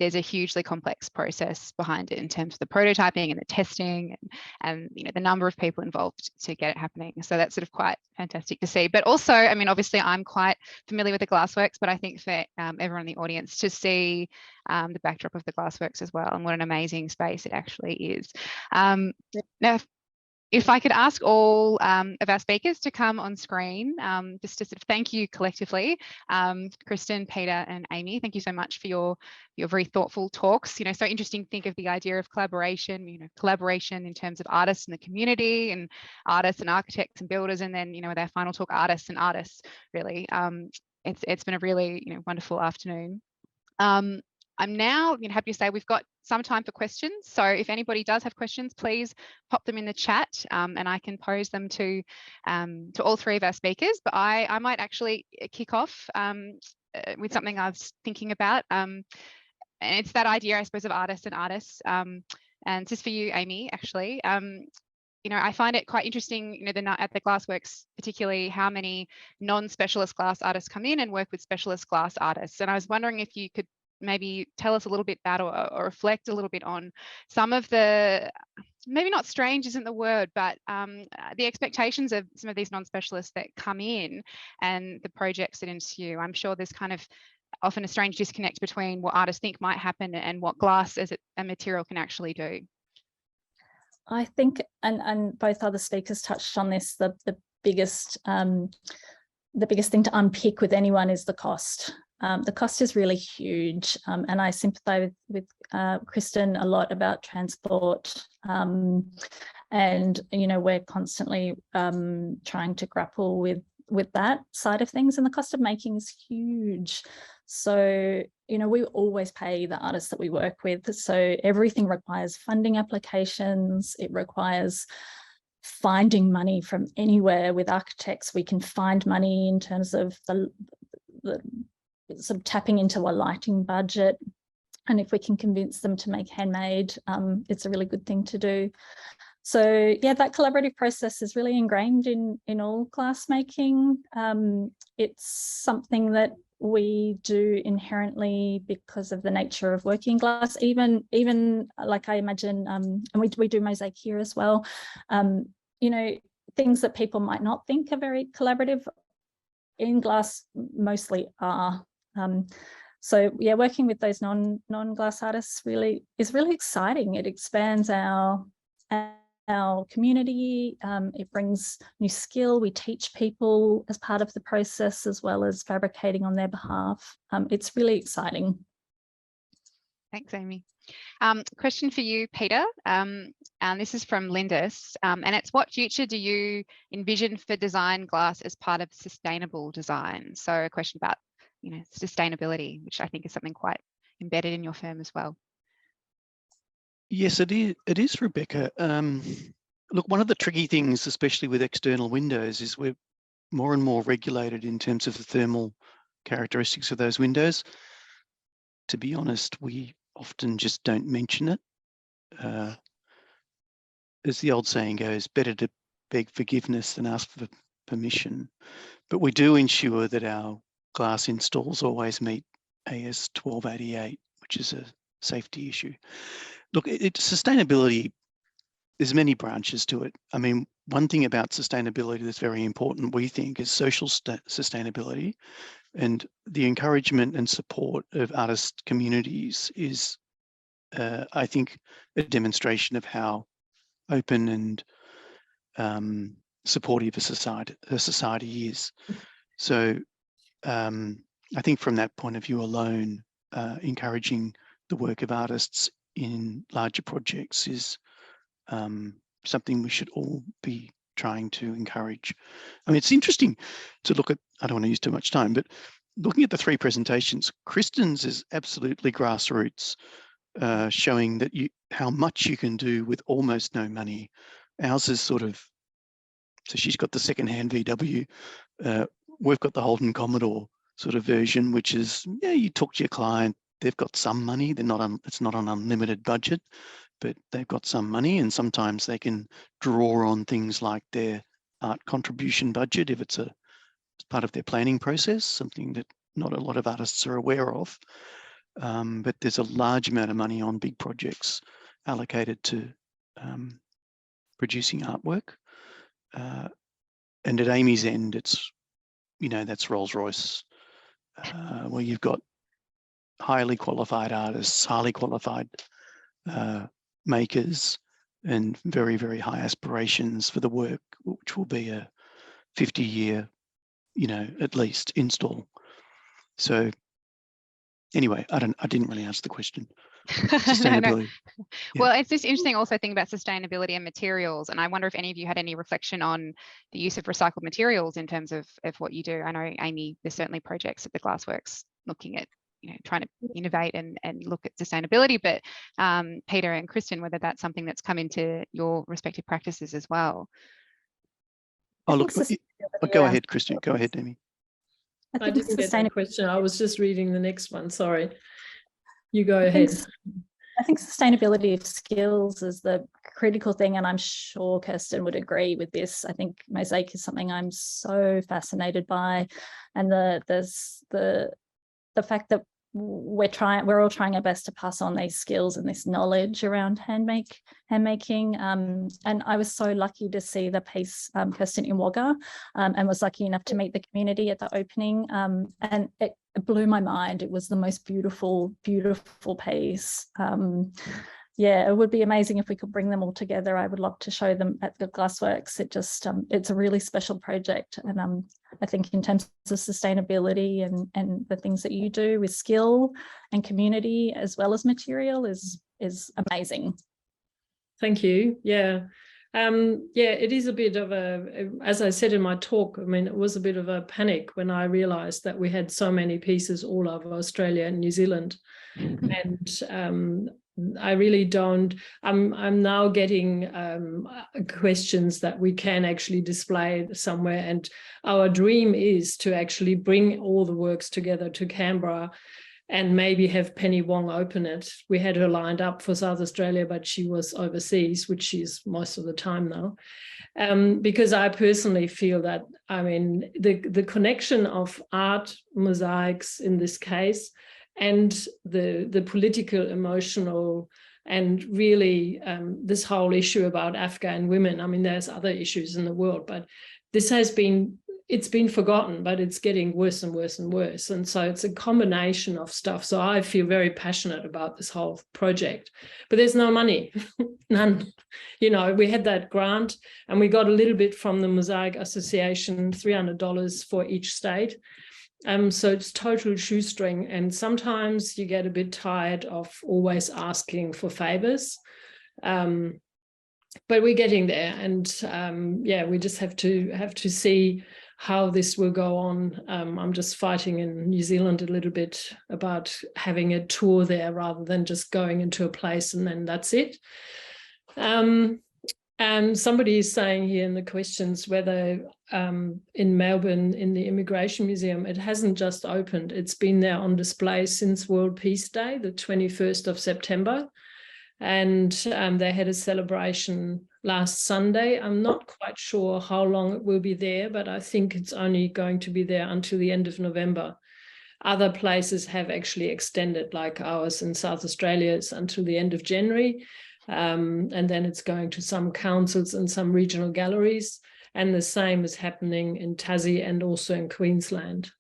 There's a hugely complex process behind it in terms of the prototyping and the testing and the number of people involved to get it happening. So that's sort of quite fantastic to see. But also, obviously I'm quite familiar with the Glassworks, but I think for everyone in the audience to see the backdrop of the Glassworks as well, and what an amazing space it actually is. Now, if I could ask all of our speakers to come on screen, just to sort of thank you collectively, Kristin, Peter and Aimee, thank you so much for your very thoughtful talks. So interesting to think of the idea of collaboration, collaboration in terms of artists in the community and artists and architects and builders, and then, with our final talk, artists and artists, really. It's been a really, wonderful afternoon. I'm now happy to say we've got some time for questions. So if anybody does have questions, please pop them in the chat, and I can pose them to all three of our speakers. But I might actually kick off with something I was thinking about. And it's that idea, I suppose, of artists and artists. And this is for you, Aimee, actually. I find it quite interesting, at the Glassworks, particularly how many non-specialist glass artists come in and work with specialist glass artists. And I was wondering if you could maybe tell us a little bit about or reflect a little bit on some of the, maybe not strange isn't the word, but the expectations of some of these non-specialists that come in and the projects that ensue. I'm sure there's kind of often a strange disconnect between what artists think might happen and what glass as a material can actually do. I think, and both other speakers touched on this, the biggest thing to unpick with anyone is the cost. The cost is really huge, and I sympathise with Kristin a lot about transport, and we're constantly trying to grapple with that side of things, and the cost of making is huge. So we always pay the artists that we work with, so everything requires funding applications. It requires finding money from anywhere. With architects, we can find money in terms of the sort of tapping into a lighting budget, and if we can convince them to make handmade, it's a really good thing to do. So yeah, that collaborative process is really ingrained in all glass making. It's something that we do inherently because of the nature of working glass. Even like I imagine, and we do mosaic here as well. Things that people might not think are very collaborative in glass mostly are. So yeah, working with those non-glass artists is really exciting. It expands our community. It brings new skill. We teach people as part of the process, as well as fabricating on their behalf. It's really exciting. Thanks, Aimee. Question for you, Peter. And this is from Lindis, and it's, what future do you envision for design glass as part of sustainable design? So a question about sustainability, which I think is something quite embedded in your firm as well. Yes, it is, Rebecca. Look, one of the tricky things, especially with external windows, is we're more and more regulated in terms of the thermal characteristics of those windows. To be honest, we often just don't mention it. As the old saying goes, better to beg forgiveness than ask for permission. But we do ensure that our glass installs always meet AS 1288, which is a safety issue. Look, sustainability, there's many branches to it. I mean, one thing about sustainability that's very important, we think, is social sustainability, and the encouragement and support of artist communities is, I think, a demonstration of how open and supportive a society is. So I think from that point of view alone, encouraging the work of artists in larger projects is something we should all be trying to encourage. I mean, it's interesting to look at, I don't want to use too much time, but looking at the three presentations, Kristin's is absolutely grassroots, showing that how much you can do with almost no money. Ours is sort of, so she's got the secondhand VW. We've got the Holden Commodore sort of version, which is, yeah, you talk to your client, they've got some money, they're not on, it's not an unlimited budget, but they've got some money, and sometimes they can draw on things like their art contribution budget if it's part of their planning process, something that not a lot of artists are aware of. But there's a large amount of money on big projects allocated to producing artwork. And at Aimee's end, it's, you know, that's Rolls-Royce, where you've got highly qualified artists, highly qualified makers, and very, very high aspirations for the work, which will be a 50-year, you know, at least install. So anyway, I didn't really answer the question. Sustainability. No. Yeah. Well, it's just interesting also thinking about sustainability and materials, and I wonder if any of you had any reflection on the use of recycled materials in terms of what you do. I know, Aimee, there's certainly projects at the Glassworks looking at, you know, trying to innovate and look at sustainability, but Peter and Kristin, whether that's something that's come into your respective practices as well. Oh, look, go ahead, Kristin. Go ahead, Aimee. I didn't get that question. I was just reading the next one. Sorry. You go ahead. I think sustainability of skills is the critical thing, and I'm sure Kirsten would agree with this. I think mosaic is something I'm so fascinated by, and the fact that we're all trying our best to pass on these skills and this knowledge around handmaking. And I was so lucky to see the piece, Kirsten in Wagga, and was lucky enough to meet the community at the opening. And it blew my mind. It was the most beautiful, beautiful piece. Yeah, it would be amazing if we could bring them all together. I would love to show them at the Glassworks. It just, it's a really special project. And I think in terms of sustainability and the things that you do with skill and community as well as material is amazing. Thank you. Yeah. Yeah, it is a bit of as I said in my talk, I mean, it was a bit of a panic when I realized that we had so many pieces all over Australia and New Zealand. And I really don't, I'm now getting questions that we can actually display somewhere. And our dream is to actually bring all the works together to Canberra and maybe have Penny Wong open it. We had her lined up for South Australia, but she was overseas, which she is most of the time now. Because I personally feel that, I mean, the connection of art, mosaics in this case, and the political, emotional, and really this whole issue about Afghan women. I mean, there's other issues in the world, but this has been, it's been forgotten, but it's getting worse and worse and worse. And so it's a combination of stuff. So I feel very passionate about this whole project, but there's no money, none. You know, we had that grant and we got a little bit from the Mosaic Association, $300 for each state. So it's total shoestring, and sometimes you get a bit tired of always asking for favors, but we're getting there, and yeah, we just have to see how this will go on. I'm just fighting in New Zealand a little bit about having a tour there rather than just going into a place and then that's it. And somebody is saying here in the questions whether in Melbourne, in the Immigration Museum, it hasn't just opened. It's been there on display since World Peace Day, the 21st of September. And they had a celebration last Sunday. I'm not quite sure how long it will be there, but I think it's only going to be there until the end of November. Other places have actually extended, like ours in South Australia is until the end of January. And then it's going to some councils and some regional galleries. And the same is happening in Tassie and also in Queensland.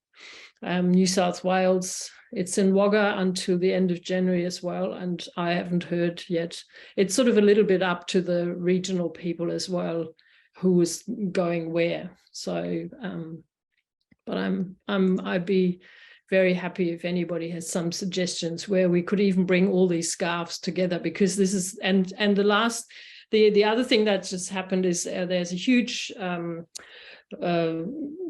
New South Wales, it's in Wagga until the end of January as well, and I haven't heard yet. It's sort of a little bit up to the regional people as well, who is going where. So, but I'd be very happy if anybody has some suggestions where we could even bring all these scarves together, because this is, and the other thing that just happened is there's a huge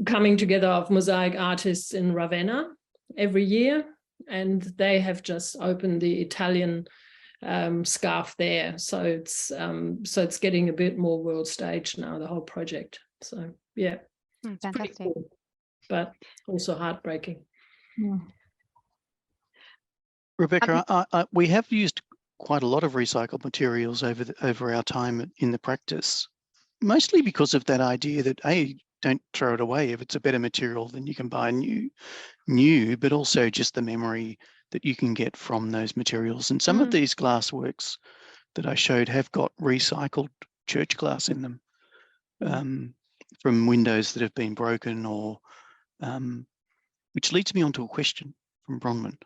coming together of mosaic artists in Ravenna every year, and they have just opened the Italian scarf there. So it's getting a bit more world stage now, the whole project. So yeah, it's pretty Fantastic. cool, but also heartbreaking. Yeah. Rebecca, we have used quite a lot of recycled materials over our time in the practice, mostly because of that idea that don't throw it away. If it's a better material, then you can buy new, but also just the memory that you can get from those materials. And some of these glass works that I showed have got recycled church glass in them, from windows that have been broken, or which leads me on to a question from Bronwyn.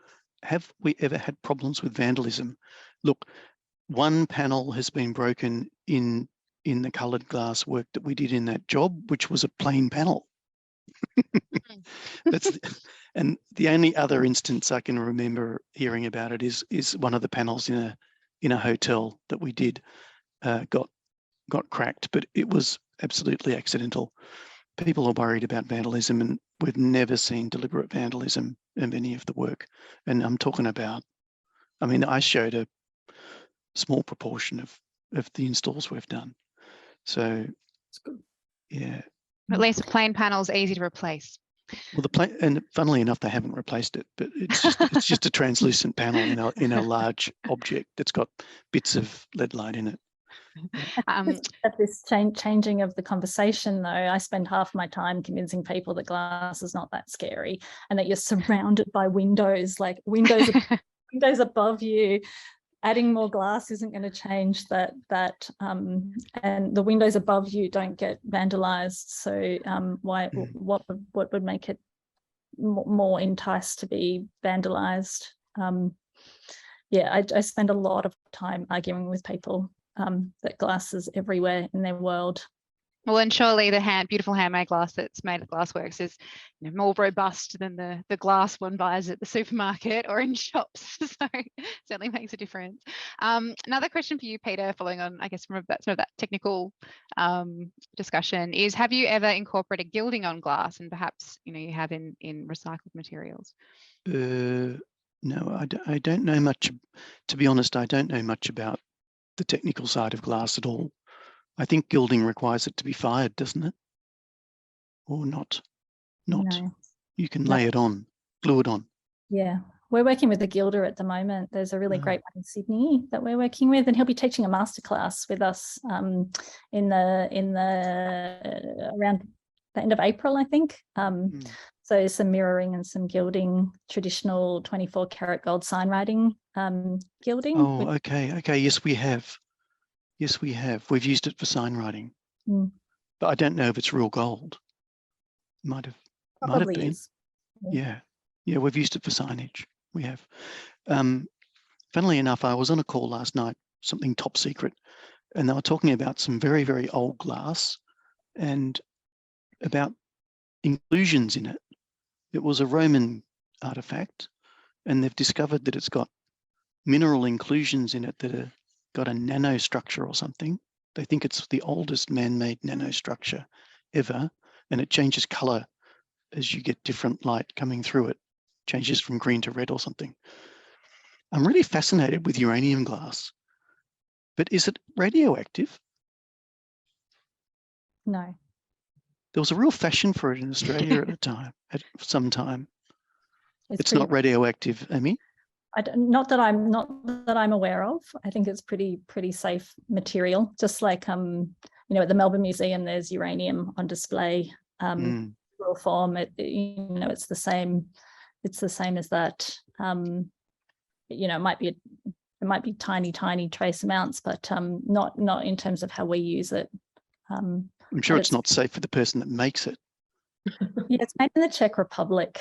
Have we ever had problems with vandalism? Look, one panel has been broken in the coloured glass work that we did in that job, which was a plain panel. And the only other instance I can remember hearing about it is one of the panels in a hotel that we did got cracked, but it was absolutely accidental. People are worried about vandalism, and we've never seen deliberate vandalism in any of the work. And I'm talking about, I mean, I showed a small proportion of the installs we've done. So, yeah. At least plain panels easy to replace. Well, and funnily enough, they haven't replaced it, but it's just a translucent panel in a large object that's got bits of lead light in it. At this changing of the conversation, though, I spend half my time convincing people that glass is not that scary, and that you're surrounded by windows, like windows above you. Adding more glass isn't going to change that, and the windows above you don't get vandalized. So what would make it more enticed to be vandalized? Yeah, I spend a lot of time arguing with people that glass is everywhere in their world. Well, and surely the beautiful handmade glass that's made at Glassworks is more robust than the glass one buys at the supermarket or in shops. So it certainly makes a difference. Another question for you, Peter, following on, I guess, from some of that technical discussion is, have you ever incorporated gilding on glass, and perhaps you have in recycled materials? No, I don't know much. To be honest, I don't know much about the technical side of glass at all. I think gilding requires it to be fired, doesn't it? Or not? No. You can lay it on, glue it on. Yeah, we're working with a gilder at the moment. There's a really great one in Sydney that we're working with, and he'll be teaching a masterclass with us in the around the end of April, I think. So some mirroring and some gilding, traditional 24 karat gold sign writing gilding. Oh, okay. Yes, we have. Yes, we have. We've used it for sign writing, but I don't know if it's real gold. Might have been. Yeah, we've used it for signage. We have. Funnily enough, I was on a call last night, something top secret, and they were talking about some very, very old glass and about inclusions in it. It was a Roman artifact, and they've discovered that it's got mineral inclusions in it that are got a nanostructure or something. They think it's the oldest man-made nanostructure ever, and it changes color as you get different light coming through it, changes from green to red or something. I'm really fascinated with uranium glass, but is it radioactive? No. There was a real fashion for it in Australia at some time. It's pretty, not radioactive, Aimee? not that I'm aware of. I think it's pretty safe material. Just like at the Melbourne Museum, there's uranium on display. Raw form. It's the same it's the same as that. You know, it might be tiny trace amounts, but not in terms of how we use it. I'm sure it's not safe for the person that makes it. Yeah, it's made in the Czech Republic.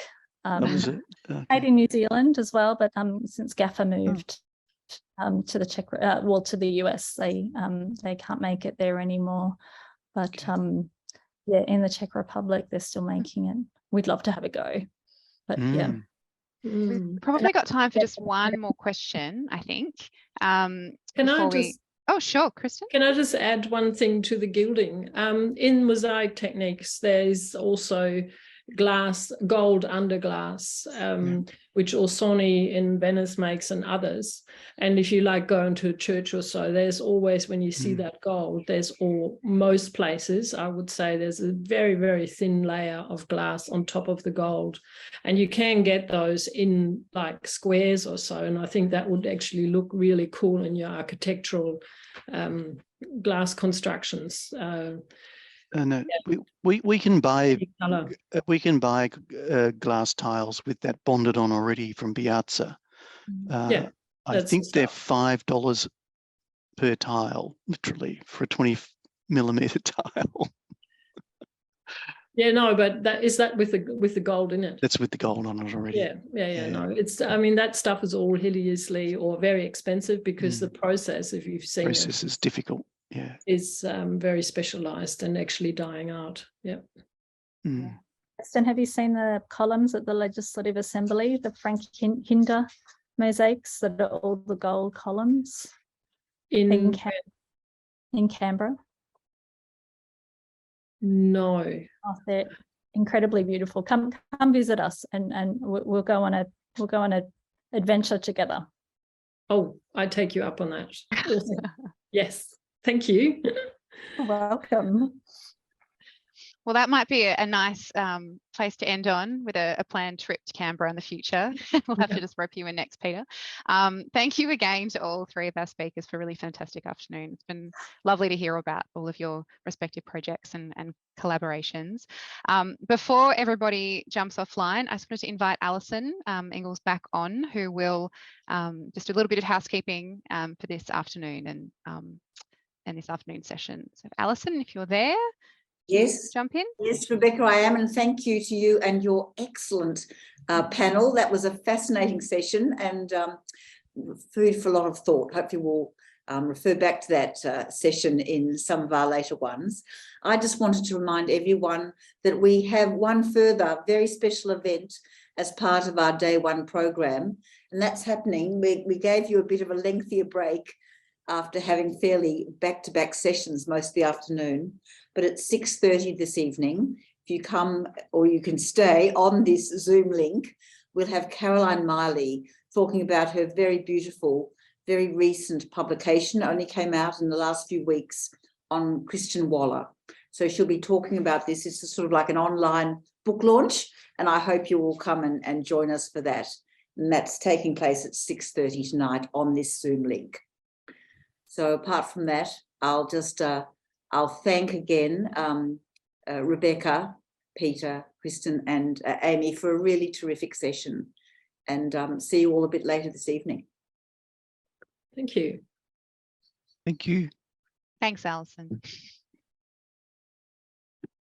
Is it? Made Okay. in New Zealand as well, but since GAFA moved to the to the US, they can't make it there anymore. But yeah, in the Czech Republic, they're still making it. We'd love to have a go, but yeah. We've probably got time for just one more question, I think. Oh, sure, Kristin. Can I just add one thing to the gilding? In mosaic techniques, there's also gold under glass, which Orsoni in Venice makes and others. And if you like go into a church or so, there's always, when you see that gold, most places, I would say there's a very, very thin layer of glass on top of the gold. And you can get those in like squares or so. And I think that would actually look really cool in your architectural glass constructions. And we can buy glass tiles with that bonded on already from Piazza. Yeah, I think they're $5 per tile, literally, for a 20mm tile. Yeah, no, but is that with the gold in it? That's with the gold on it already. Yeah. No, it's. I mean, that stuff is all hideously or very expensive because the process, if you've seen process is difficult. Yeah, is very specialized and actually dying out. Yeah. Kristin, have you seen the columns at the Legislative Assembly, the Frank Hinder mosaics that are all the gold columns in Canberra? No. Oh, they're incredibly beautiful. Come visit us, and we'll go on a adventure together. Oh, I take you up on that. Awesome. Yes. Thank you. You're welcome. Well, that might be a nice place to end on, with a planned trip to Canberra in the future. We'll have to just rope you in next, Peter. Thank you again to all three of our speakers for a really fantastic afternoon. It's been lovely to hear about all of your respective projects and collaborations. Before everybody jumps offline, I just wanted to invite Alison Ingalls back on, who will just do a little bit of housekeeping for this afternoon and this afternoon session. So Alison, if you're there. Yes. Jump in. Yes, Rebecca, I am, and thank you to you and your excellent panel. That was a fascinating session and food for a lot of thought. Hopefully we'll refer back to that session in some of our later ones. I just wanted to remind everyone that we have one further very special event as part of our Day One program, and that's happening. We gave you a bit of a lengthier break after having fairly back-to-back sessions most of the afternoon. But at 6:30 this evening, if you come or you can stay on this Zoom link, we'll have Caroline Miley talking about her very beautiful, very recent publication, only came out in the last few weeks, on Kristin Wohlers. So she'll be talking about this. It's sort of like an online book launch, and I hope you will come and join us for that. And that's taking place at 6:30 tonight on this Zoom link. So apart from that, I'll thank again Rebecca, Peter, Kristin and Aimee for a really terrific session, and see you all a bit later this evening. Thank you. Thank you. Thanks, Alison.